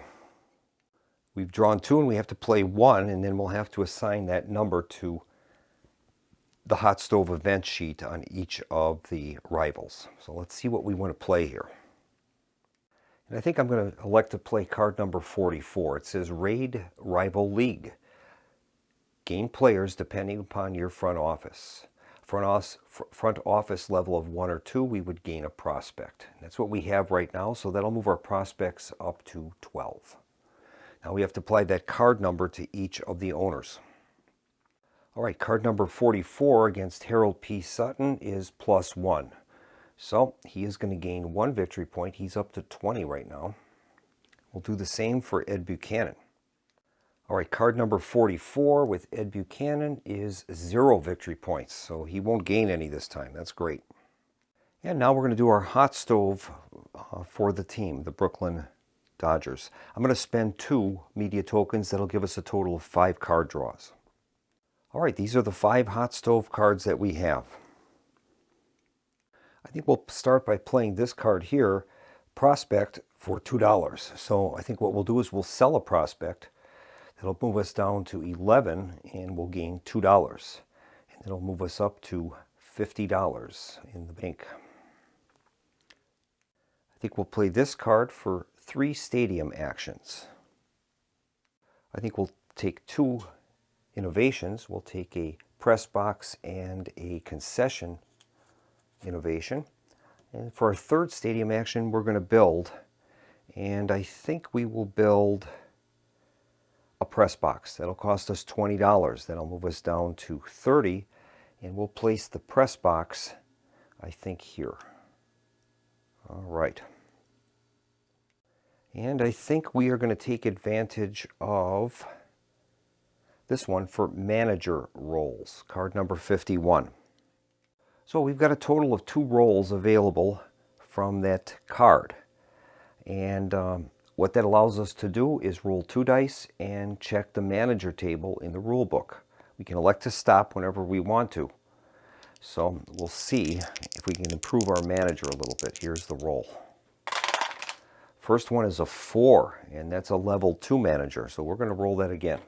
We've drawn 2, and we have to play 1, and then we'll have to assign that number to the hot stove event sheet on each of the rivals. So let's see what we want to play here. And I think I'm going to elect to play card number 44. It says Raid Rival League. Gain players depending upon your front office. Front office level of 1 or 2, we would gain a prospect. That's what we have right now, so that'll move our prospects up to 12. Now we have to apply that card number to each of the owners. All right, card number 44 against Harold P. Sutton is +1. So he is going to gain 1 victory point. He's up to 20 right now. We'll do the same for Ed Buchanan. All right, card number 44 with Ed Buchanan is 0 victory points. So he won't gain any this time. That's great. And now we're going to do our hot stove for the team, the Brooklyn Dodgers. I'm going to spend 2 media tokens. That'll give us a total of 5 card draws. All right, these are the 5 hot stove cards that we have. I think we'll start by playing this card here, Prospect, for $2. So I think what we'll do is we'll sell a Prospect. That'll move us down to 11 and we'll gain $2. And it'll move us up to $50 in the bank. I think we'll play this card for 3 stadium actions. I think we'll take 2 innovations. We'll take a press box and a concession innovation. And for our 3rd stadium action, we're going to build. And I think we will build a press box. That'll cost us $20. That'll move us down to 30. And we'll place the press box, I think, here. All right. And I think we are going to take advantage of this one for manager roles, card number 51. So we've got a total of 2 roles available from that card. And what that allows us to do is roll 2 dice and check the manager table in the rule book. We can elect to stop whenever we want to. So we'll see if we can improve our manager a little bit. Here's the roll. First one is a 4, and that's a level 2 manager. So we're going to roll that again.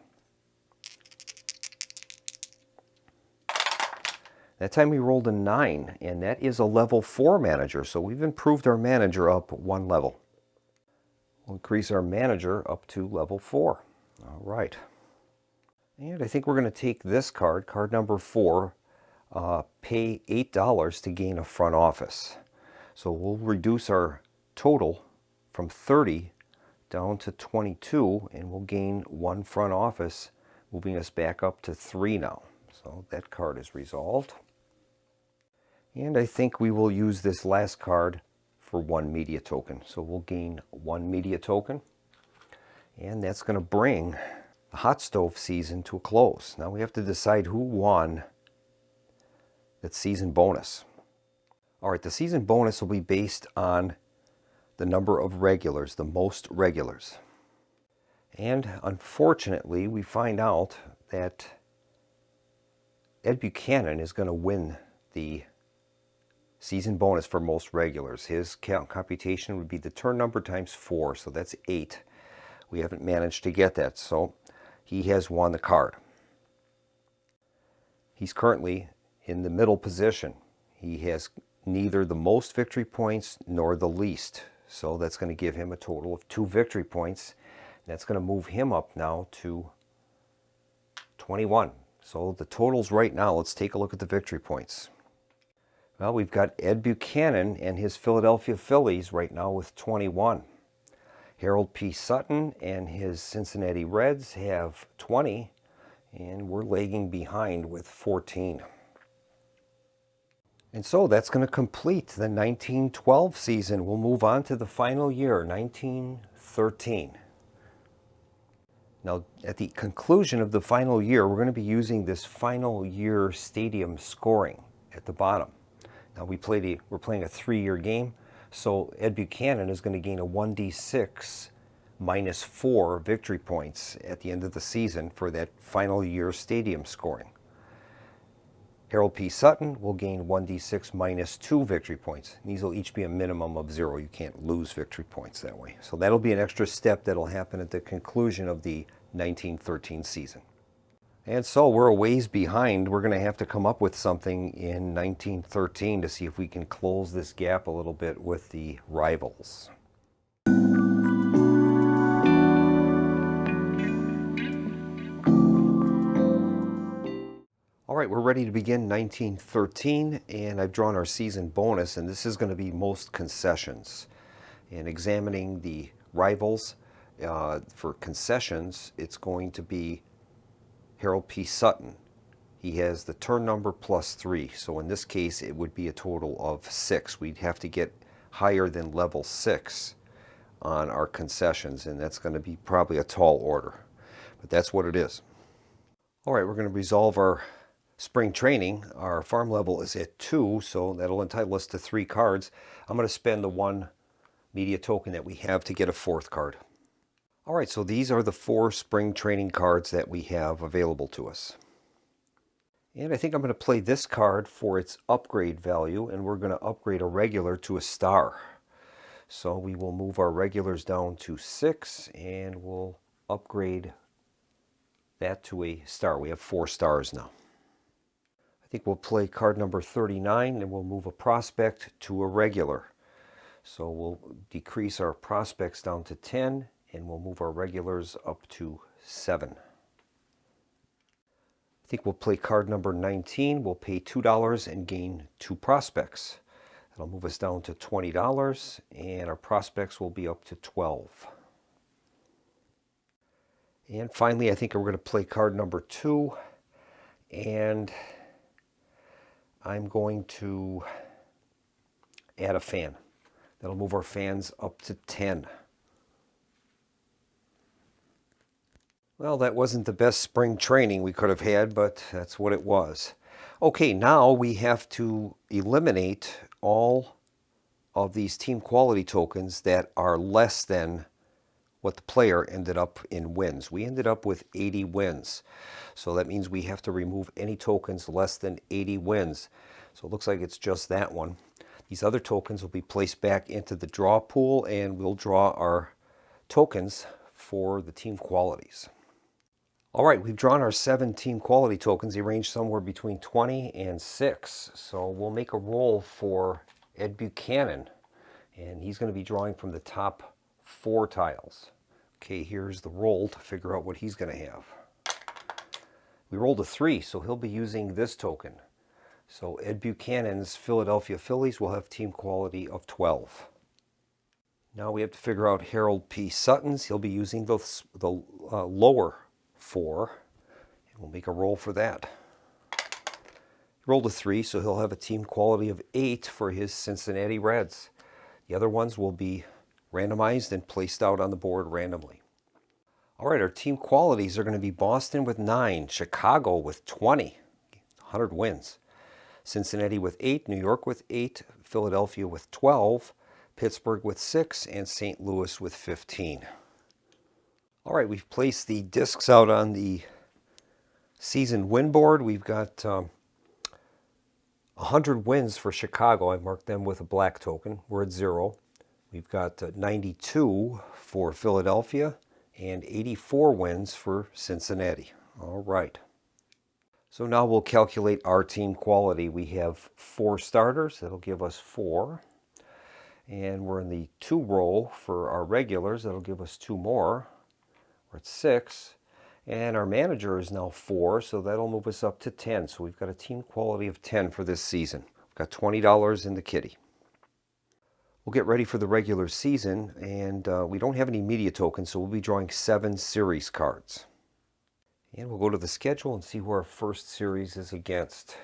That time we rolled a 9, and that is a level 4 manager. So we've improved our manager up 1 level. We'll increase our manager up to level 4. All right. And I think we're going to take this card, card number 4, pay $8 to gain a front office. So we'll reduce our total from 30 down to 22, and we'll gain 1 front office, moving us back up to 3 now. So that card is resolved. And I think we will use this last card for 1 media token. So we'll gain 1 media token. And that's going to bring the hot stove season to a close. Now we have to decide who won that season bonus. All right, the season bonus will be based on the number of regulars, the most regulars. And unfortunately, we find out that Ed Buchanan is going to win the season bonus for most regulars. His computation would be the turn number times 4, so that's 8. We haven't managed to get that, so he has won the card. He's currently in the middle position. He has neither the most victory points nor the least, so that's going to give him a total of 2 victory points. That's going to move him up now to 21. So the totals right now, let's take a look at the victory points. Well, we've got Ed Buchanan and his Philadelphia Phillies right now with 21. Harold P. Sutton and his Cincinnati Reds have 20, and we're lagging behind with 14. And so that's going to complete the 1912 season. We'll move on to the final year, 1913. Now, at the conclusion of the final year, we're going to be using this final year stadium scoring at the bottom. Now, we're playing a 3-year game, so Ed Buchanan is going to gain a 1d6 minus 4 victory points at the end of the season for that final year stadium scoring. Harold P. Sutton will gain 1d6 minus 2 victory points. These will each be a minimum of 0. You can't lose victory points that way. So that'll be an extra step that'll happen at the conclusion of the 1913 season. And so we're a ways behind. We're going to have to come up with something in 1913 to see if we can close this gap a little bit with the rivals. All right, we're ready to begin 1913, and I've drawn our season bonus, and this is going to be most concessions. And examining the rivals for concessions, it's going to be Harold P. Sutton. He has the turn number plus 3, so in this case it would be a total of 6. We'd have to get higher than level 6 on our concessions, and that's going to be probably a tall order, but that's what it is. All right, we're going to resolve our spring training. Our farm level is at 2, so that'll entitle us to 3 cards. I'm going to spend the 1 media token that we have to get a 4th card. All right, so these are the 4 spring training cards that we have available to us. And I think I'm going to play this card for its upgrade value, and we're going to upgrade a regular to a star. So we will move our regulars down to 6, and we'll upgrade that to a star. We have 4 stars now. I think we'll play card number 39, and we'll move a prospect to a regular. So we'll decrease our prospects down to 10, and we'll move our regulars up to 7. I think we'll play card number 19. We'll pay $2 and gain 2 prospects. That'll move us down to $20, and our prospects will be up to 12. And finally, I think we're going to play card number 2, and I'm going to add a fan. That'll move our fans up to 10. Well, that wasn't the best spring training we could have had, but that's what it was. Okay, now we have to eliminate all of these team quality tokens that are less than what the player ended up in wins. We ended up with 80 wins. So that means we have to remove any tokens less than 80 wins. So it looks like it's just that one. These other tokens will be placed back into the draw pool, and we'll draw our tokens for the team qualities. All right, we've drawn our 7 team quality tokens. They range somewhere between 20 and 6. So we'll make a roll for Ed Buchanan, and he's going to be drawing from the top 4 tiles. Okay, here's the roll to figure out what he's going to have. We rolled a 3, so he'll be using this token. So Ed Buchanan's Philadelphia Phillies will have team quality of 12. Now we have to figure out Harold P. Sutton's. He'll be using the lower 4, and we'll make a roll for that. He rolled a 3, so he'll have a team quality of 8 for his Cincinnati Reds. The other ones will be randomized and placed out on the board randomly. All right, our team qualities are going to be Boston with 9, Chicago with 20, 100 wins, Cincinnati with 8, New York with 8, Philadelphia with 12, Pittsburgh with 6, and St. Louis with 15. All right, we've placed the discs out on the season win board. We've got 100 wins for Chicago. I marked them with a black token. We're at 0. We've got 92 for Philadelphia and 84 wins for Cincinnati. All right. So now we'll calculate our team quality. We have 4 starters. That'll give us 4. And we're in the 2 row for our regulars. That'll give us 2 more. We're at 6, and our manager is now 4, so that'll move us up to 10. So we've got a team quality of 10 for this season. We've got $20 in the kitty. We'll get ready for the regular season, and we don't have any media tokens, so we'll be drawing 7 series cards. And we'll go to the schedule and see who our first series is against.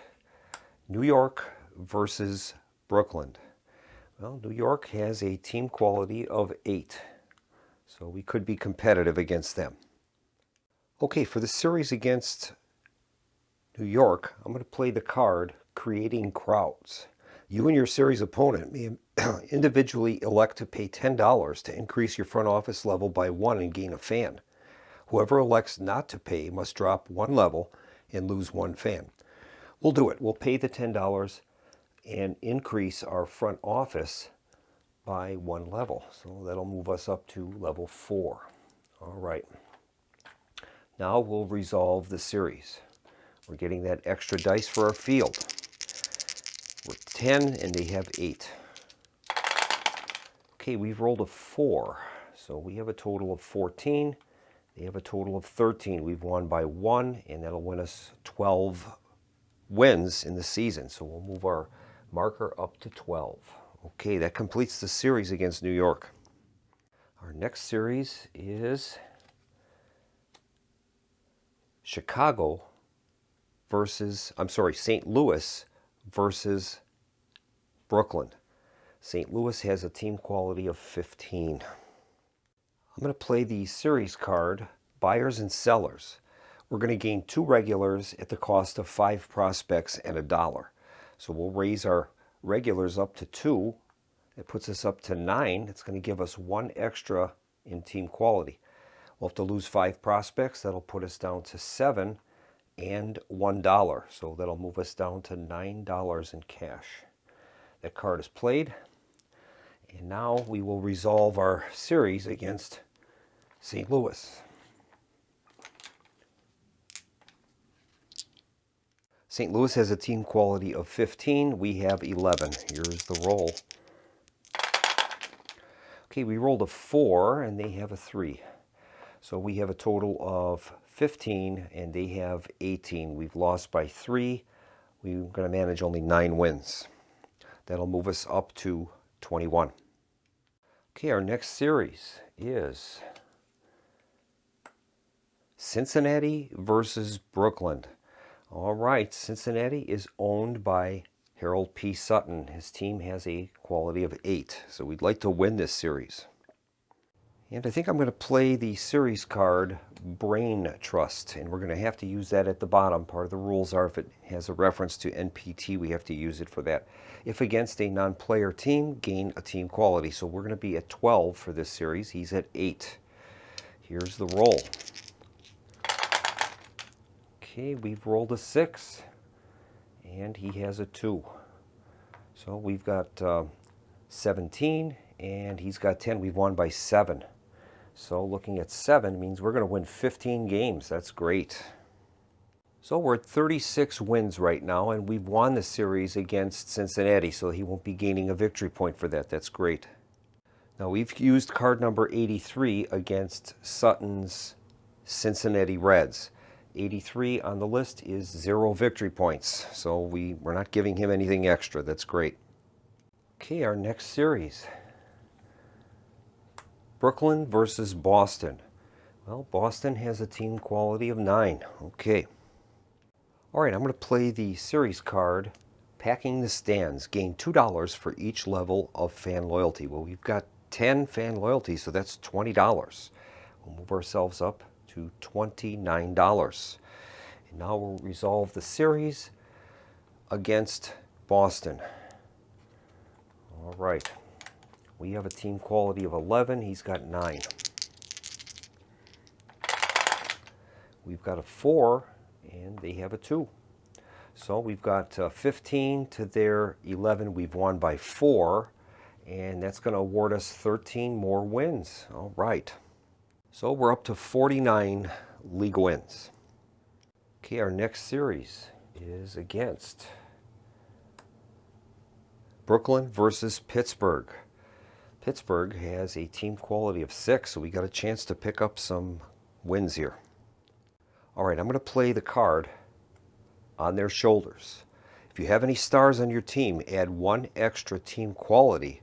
New York versus Brooklyn. Well, New York has a team quality of 8. So we could be competitive against them. Okay, for the series against New York, I'm going to play the card Creating Crowds. You and your series opponent may individually elect to pay $10 to increase your front office level by 1 and gain a fan. Whoever elects not to pay must drop 1 level and lose 1 fan. We'll do it. We'll pay the $10 and increase our front office by 1 level. So that'll move us up to level 4. All right. Now we'll resolve the series. We're getting that extra dice for our field. We're 10 and they have 8. Okay, we've rolled a 4. So we have a total of 14. They have a total of 13. We've won by 1, and that'll win us 12 wins in the season. So we'll move our marker up to 12. Okay, that completes the series against New York. Our next series is St. Louis versus Brooklyn. St. Louis has a team quality of 15. I'm going to play the series card, Buyers and Sellers. We're going to gain 2 regulars at the cost of 5 prospects and $1. So we'll raise our regulars up to 2. It puts us up to 9. It's going to give us 1 extra in team quality. We'll have to lose 5 prospects. That'll put us down to 7. and $1. So that'll move us down to $9 in cash. That card is played. And now we will resolve our series against St. Louis. St. Louis has a team quality of 15. We have 11. Here's the roll. Okay, we rolled a 4 and they have a 3. So we have a total of 15 and they have 18. We've lost by 3. We're going to manage only 9 wins. That'll move us up to 21. Okay, our next series is Cincinnati versus Brooklyn. All right, Cincinnati is owned by Harold P. Sutton. His team has a quality of 8, so we'd like to win this series. And I think I'm going to play the series card Brain Trust, and we're going to have to use that at the bottom. Part of the rules are if it has a reference to NPT, we have to use it for that. If against a non-player team, gain a team quality. So we're going to be at 12 for this series. He's at 8. Here's the roll. Okay, we've rolled a 6, and he has a 2. So we've got 17, and he's got 10. We've won by 7. So looking at 7 means we're going to win 15 games. That's great. So we're at 36 wins right now, and we've won the series against Cincinnati, so he won't be gaining a victory point for that. That's great. Now we've used card number 83 against Sutton's Cincinnati Reds. 83 on the list is 0 victory points, so we're not giving him anything extra. That's great. Okay, our next series. Brooklyn versus Boston. Well, Boston has a team quality of 9. Okay. All right, I'm going to play the series card, Packing the Stands. Gain $2 for each level of fan loyalty. Well, we've got 10 fan loyalty, so that's $20. We'll move ourselves up to $29. And now we'll resolve the series against Boston. All right. We have a team quality of 11. He's got 9. We've got a 4, and they have a 2. So we've got 15 to their 11. We've won by 4, and that's going to award us 13 more wins. All right. So we're up to 49 league wins. Okay, our next series is against Brooklyn versus Pittsburgh. Pittsburgh has a team quality of 6, so we got a chance to pick up some wins here. All right, I'm going to play the card On Their Shoulders. If you have any stars on your team, add 1 extra team quality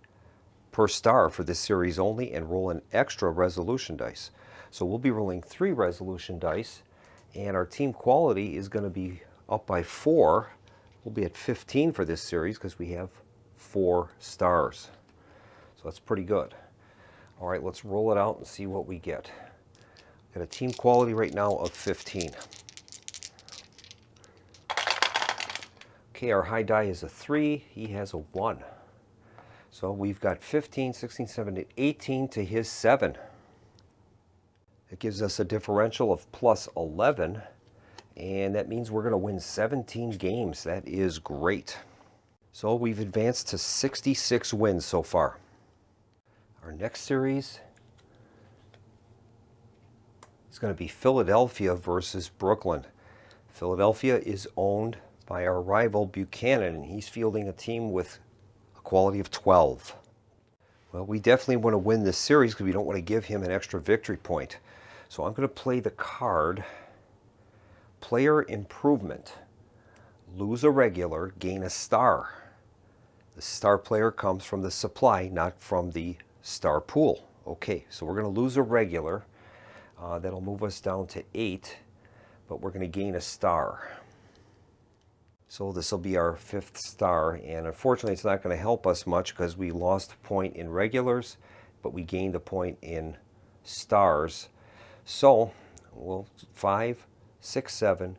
per star for this series only and roll an extra resolution dice. So we'll be rolling 3 resolution dice, and our team quality is going to be up by 4. We'll be at 15 for this series because we have 4 stars. So that's pretty good. All right, let's roll it out and see what we get. Got a team quality right now of 15. Okay, our high die is a 3. He has a 1. So we've got 15, 16, 17, 18 to his 7. It gives us a differential of plus 11, and that means we're going to win 17 games. That is great. So we've advanced to 66 wins so far. Our next series is going to be Philadelphia versus Brooklyn. Philadelphia is owned by our rival Buchanan, and he's fielding a team with a quality of 12. Well, we definitely want to win this series because we don't want to give him an extra victory point. So I'm going to play the card Player Improvement. Lose a regular, gain a star. The star player comes from the supply, not from the star pool. Okay, so we're going to lose a regular. That'll move us down to 8, but we're going to gain a star. So this will be our 5th star, and unfortunately it's not going to help us much because we lost a point in regulars, but we gained a point in stars. So, well, 5, 6, 7,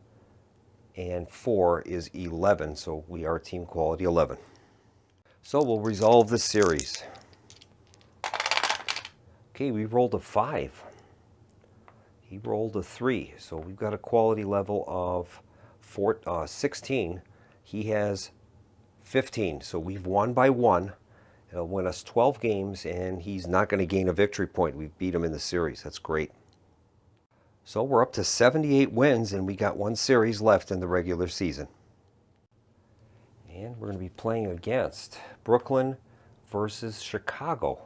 and 4 is 11, so we are team quality 11. So we'll resolve the series. Okay, we rolled a 5. He rolled a 3, so we've got a quality level of 16. He has 15, so we've won by 1. It'll win us 12 games, and he's not going to gain a victory point. We've beat him in the series. That's great. So we're up to 78 wins, and we got 1 series left in the regular season. And we're going to be playing against Brooklyn versus Chicago.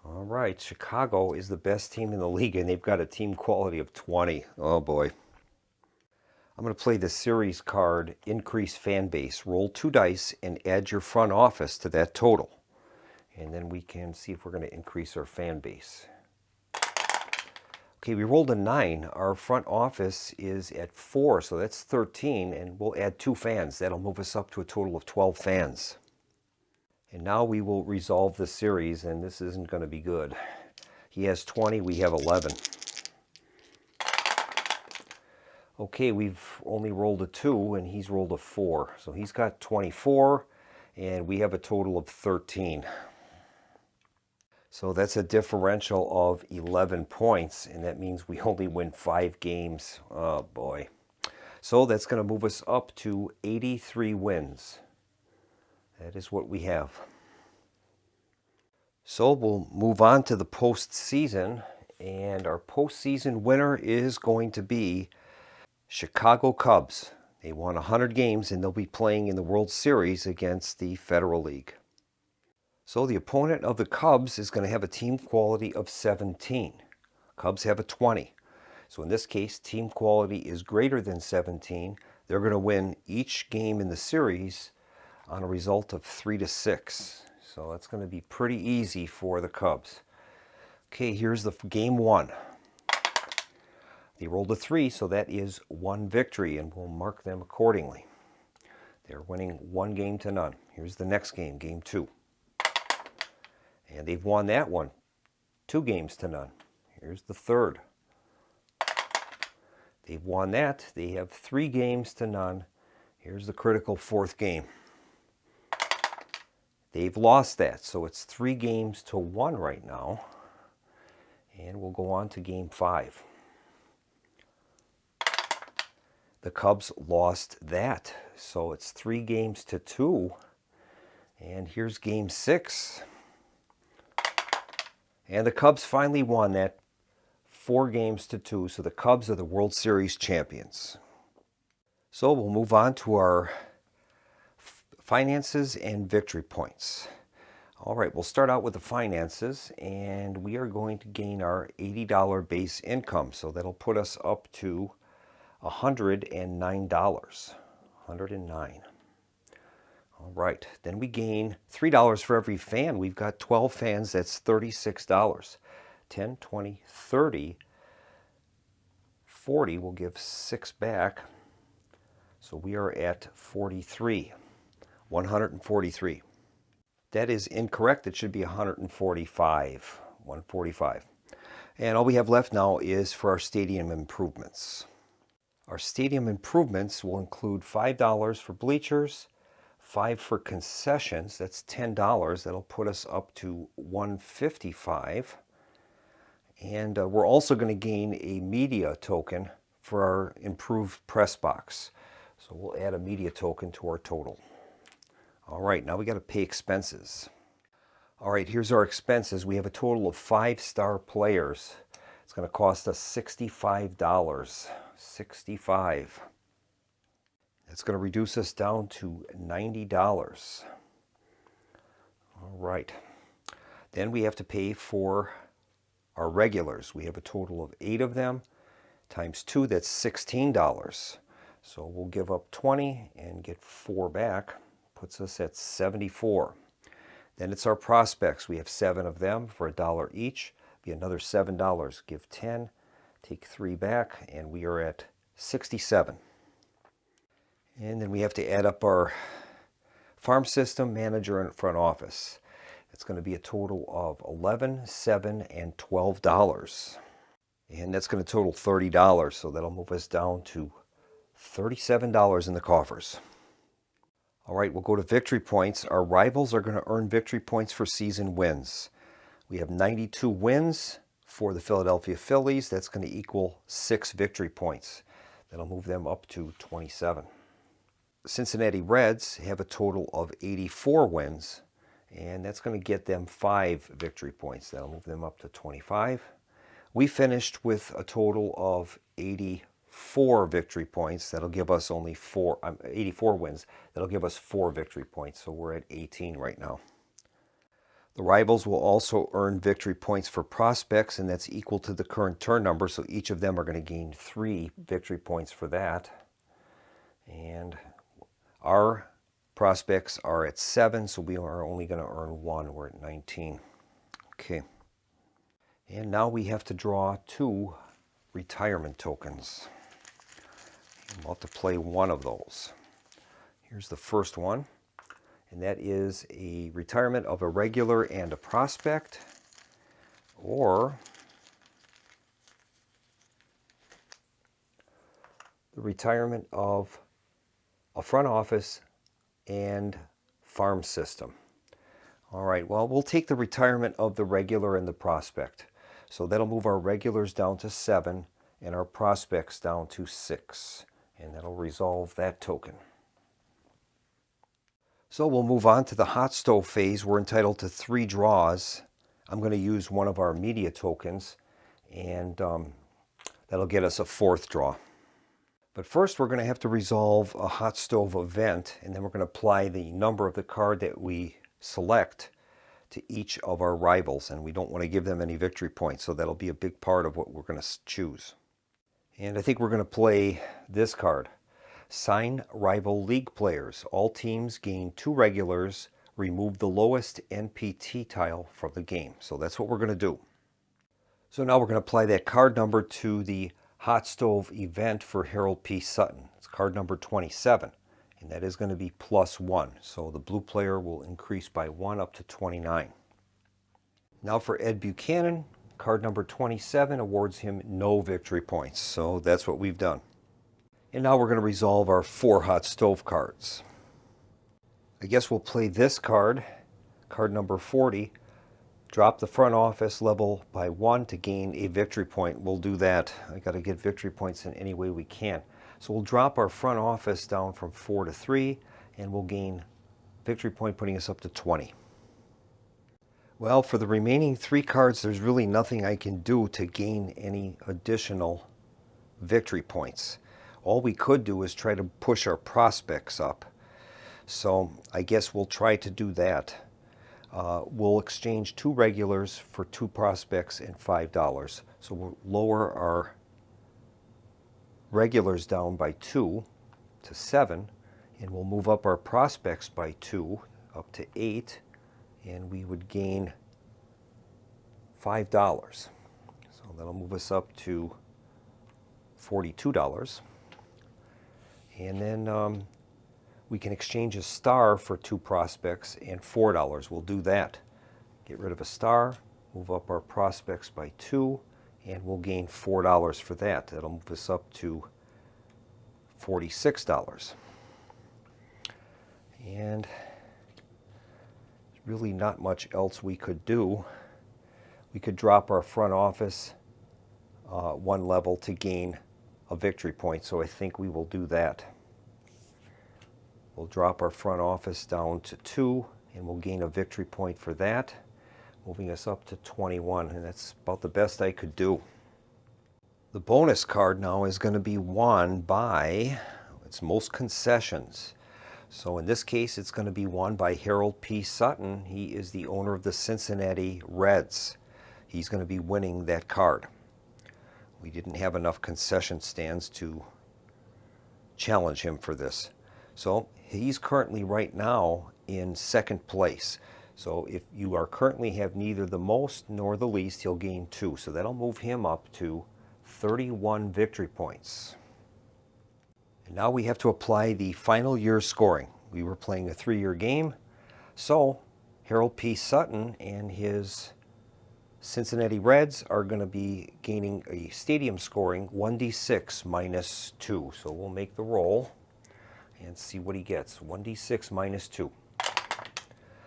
All right, Chicago is the best team in the league, and they've got a team quality of 20. Oh, boy. I'm going to play the series card, Increase Fan Base. Roll 2 dice and add your front office to that total. And then we can see if we're going to increase our fan base. Okay, we rolled a 9. Our front office is at 4, so that's 13, and we'll add 2 fans. That'll move us up to a total of 12 fans. And now we will resolve the series, and this isn't going to be good. He has 20, we have 11. Okay, we've only rolled a 2, and he's rolled a 4. So he's got 24, and we have a total of 13. So that's a differential of 11 points, and that means we only win 5 games. Oh, boy. So that's going to move us up to 83 wins. That is what we have. So we'll move on to the postseason, and our postseason winner is going to be Chicago Cubs. They won 100 games, and they'll be playing in the World Series against the Federal League. So the opponent of the Cubs is going to have a team quality of 17. Cubs have a 20. So in this case, team quality is greater than 17. They're going to win each game in the series on a result of 3-6. So that's going to be pretty easy for the Cubs. Okay, here's the game 1. They rolled a 3, so that is 1 victory, and we'll mark them accordingly. They're winning 1 game to none. Here's the next game, game 2. And they've won that one, 2 games to none. Here's the third. They've won that. They have 3 games to none. Here's the critical 4th game. They've lost that, so it's 3 games to 1 right now. And we'll go on to game 5. The Cubs lost that, so it's 3 games to 2. And here's game 6. And the Cubs finally won that, 4 games to 2. So the Cubs are the World Series champions. So we'll move on to our finances and victory points. All right, we'll start out with the finances, and we are going to gain our $80 base income. So that'll put us up to $109. $109. All right, then we gain $3 for every fan. We've got 12 fans, that's $36. 10, 20, 30, 40, we'll give 6 back. So we are at 43, 143. That is incorrect. It should be 145, 145. And all we have left now is for our stadium improvements. Our stadium improvements will include $5 for bleachers, $5 for concessions, that's $10. That'll put us up to $155. And we're also going to gain a media token for our improved press box. So we'll add a media token to our total. All right, now we got to pay expenses. All right, here's our expenses. We have a total of 5-star players. It's going to cost us $65. $65. That's going to reduce us down to $90. All right. Then we have to pay for our regulars. We have a total of 8 of them. Times 2, that's $16. So we'll give up 20 and get 4 back. Puts us at 74. Then it's our prospects. We have 7 of them for $1 each. Be another $7. Give 10, take 3 back, and we are at 67. And then we have to add up our farm system, manager, and front office. It's going to be a total of $11, $7, and $12. And that's going to total $30. So that'll move us down to $37 in the coffers. All right, we'll go to victory points. Our rivals are going to earn victory points for season wins. We have 92 wins, For the Philadelphia Phillies, that's going to equal 6 victory points. That'll move them up to 27. The Cincinnati Reds have a total of 84 wins, and that's going to get them 5 victory points. That'll move them up to 25. We finished with a total of 84 victory points. That'll give us only 84 wins. That'll give us 4 victory points, so we're at 18 right now. The rivals will also earn victory points for prospects, and that's equal to the current turn number, so each of them are going to gain 3 victory points for that. And our prospects are at 7, so we are only going to earn 1. We're at 19. Okay. And now we have to draw 2 retirement tokens. We'll have to play one of those. Here's the first one. And that is a retirement of a regular and a prospect, or the retirement of a front office and farm system. All right, well, we'll take the retirement of the regular and the prospect. So that'll move our regulars down to 7 and our prospects down to 6. And that'll resolve that token. So we'll move on to the hot stove phase. We're entitled to 3 draws. I'm going to use one of our media tokens, and that'll get us a 4th draw. But first we're going to have to resolve a hot stove event, and then we're going to apply the number of the card that we select to each of our rivals, and we don't want to give them any victory points, so that'll be a big part of what we're going to choose. And I think we're going to play this card. Sign rival league players. All teams gain 2 regulars. Remove the lowest NPT tile from the game. So that's what we're going to do. So now we're going to apply that card number to the hot stove event for Harold P. Sutton. It's card number 27. And that is going to be +1. So the blue player will increase by 1 up to 29. Now for Ed Buchanan, card number 27 awards him no victory points. So that's what we've done. And now we're going to resolve our 4 hot stove cards. I guess we'll play this card, card number 40. Drop the front office level by 1 to gain a victory point. We'll do that. I got to get victory points in any way we can. So we'll drop our front office down from 4 to 3, and we'll gain victory point, putting us up to 20. Well, for the remaining 3 cards, there's really nothing I can do to gain any additional victory points. All we could do is try to push our prospects up. So I guess we'll try to do that. We'll exchange 2 regulars for 2 prospects and $5. So we'll lower our regulars down by 2 to 7, and we'll move up our prospects by 2 up to 8, and we would gain $5. So that'll move us up to $42. And then we can exchange a star for 2 prospects and $4. We'll do that. Get rid of a star, move up our prospects by 2, and we'll gain $4 for that. That'll move us up to $46. And there's really not much else we could do. We could drop our front office 1 level to gain a victory point, so I think we will do that. We'll drop our front office down to 2, and we'll gain a victory point for that, moving us up to 21, and that's about the best I could do. The bonus card now is going to be won by its most concessions. So in this case, it's going to be won by Harold P. Sutton. He is the owner of the Cincinnati Reds. He's going to be winning that card. We didn't have enough concession stands to challenge him for this. So he's currently right now in 2nd place. So if you are currently have neither the most nor the least, he'll gain 2. So that'll move him up to 31 victory points. And now we have to apply the final year scoring. We were playing a 3-year game. So Harold P. Sutton and his Cincinnati Reds are going to be gaining a stadium scoring 1d6 minus 2. So we'll make the roll and see what he gets. 1d6 minus 2.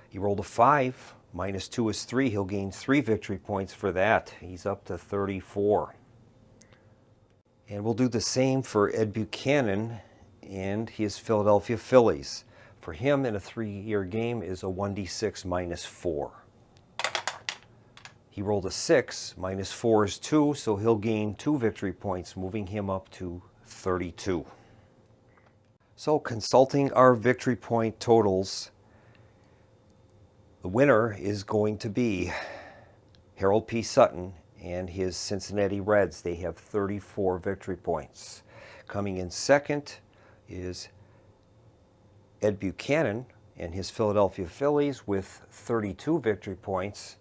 He rolled a 5. -2 is 3. He'll gain 3 victory points for that. He's up to 34. And we'll do the same for Ed Buchanan and his Philadelphia Phillies. For him, in a 3-year game, is a 1d6 -4. He rolled a 6. -4 is 2, so he'll gain 2 victory points, moving him up to 32. So, consulting our victory point totals, the winner is going to be Harold P. Sutton and his Cincinnati Reds. They have 34 victory points. Coming in second is Ed Buchanan and his Philadelphia Phillies with 32 victory points.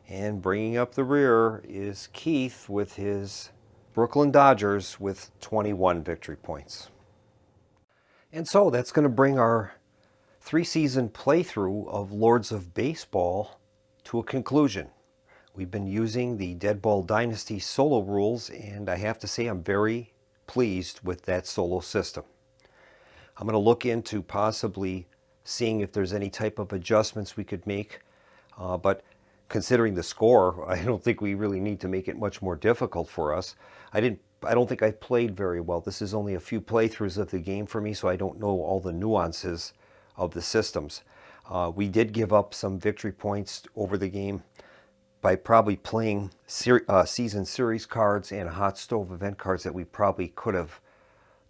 And bringing up the rear is Keith with his Brooklyn Dodgers with 21 victory points. And so that's going to bring our 3-season playthrough of Lords of Baseball to a conclusion. We've been using the Deadball Dynasty Solo Rules, and I have to say I'm very pleased with that solo system. I'm going to look into possibly seeing if there's any type of adjustments we could make, but considering the score, I don't think we really need to make it much more difficult for us. I don't think I played very well. This is only a few playthroughs of the game for me, so I don't know all the nuances of the systems. We did give up some victory points over the game by probably playing season series cards and hot stove event cards that we probably could have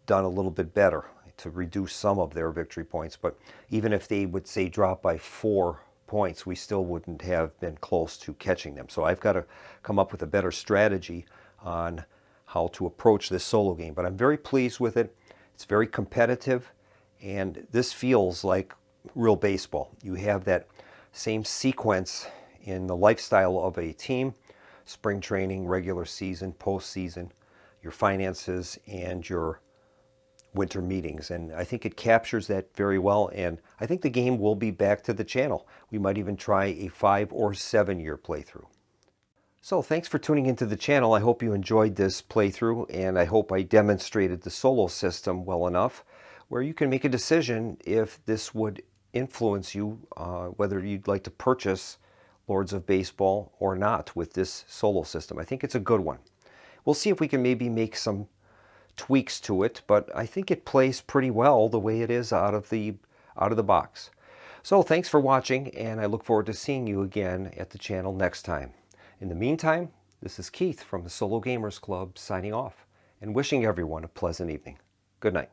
done a little bit better to reduce some of their victory points. But even if they would say drop by 4 points, we still wouldn't have been close to catching them. So I've got to come up with a better strategy on how to approach this solo game. But I'm very pleased with it. It's very competitive, and this feels like real baseball. You have that same sequence in the lifestyle of a team: spring training, regular season, postseason, your finances, and your winter meetings. And I think it captures that very well, and I think the game will be back to the channel. We might even try a 5 or 7 year playthrough. So thanks for tuning into the channel. I hope you enjoyed this playthrough, and I hope I demonstrated the solo system well enough where you can make a decision if this would influence you, whether you'd like to purchase Lords of Baseball or not with this solo system. I think it's a good one. We'll see if we can maybe make some tweaks to it, but I think it plays pretty well the way it is out of the box. So thanks for watching, and I look forward to seeing you again at the channel next time. In the meantime, this is Keith from the Solo Gamers Club signing off and wishing everyone a pleasant evening. Good night.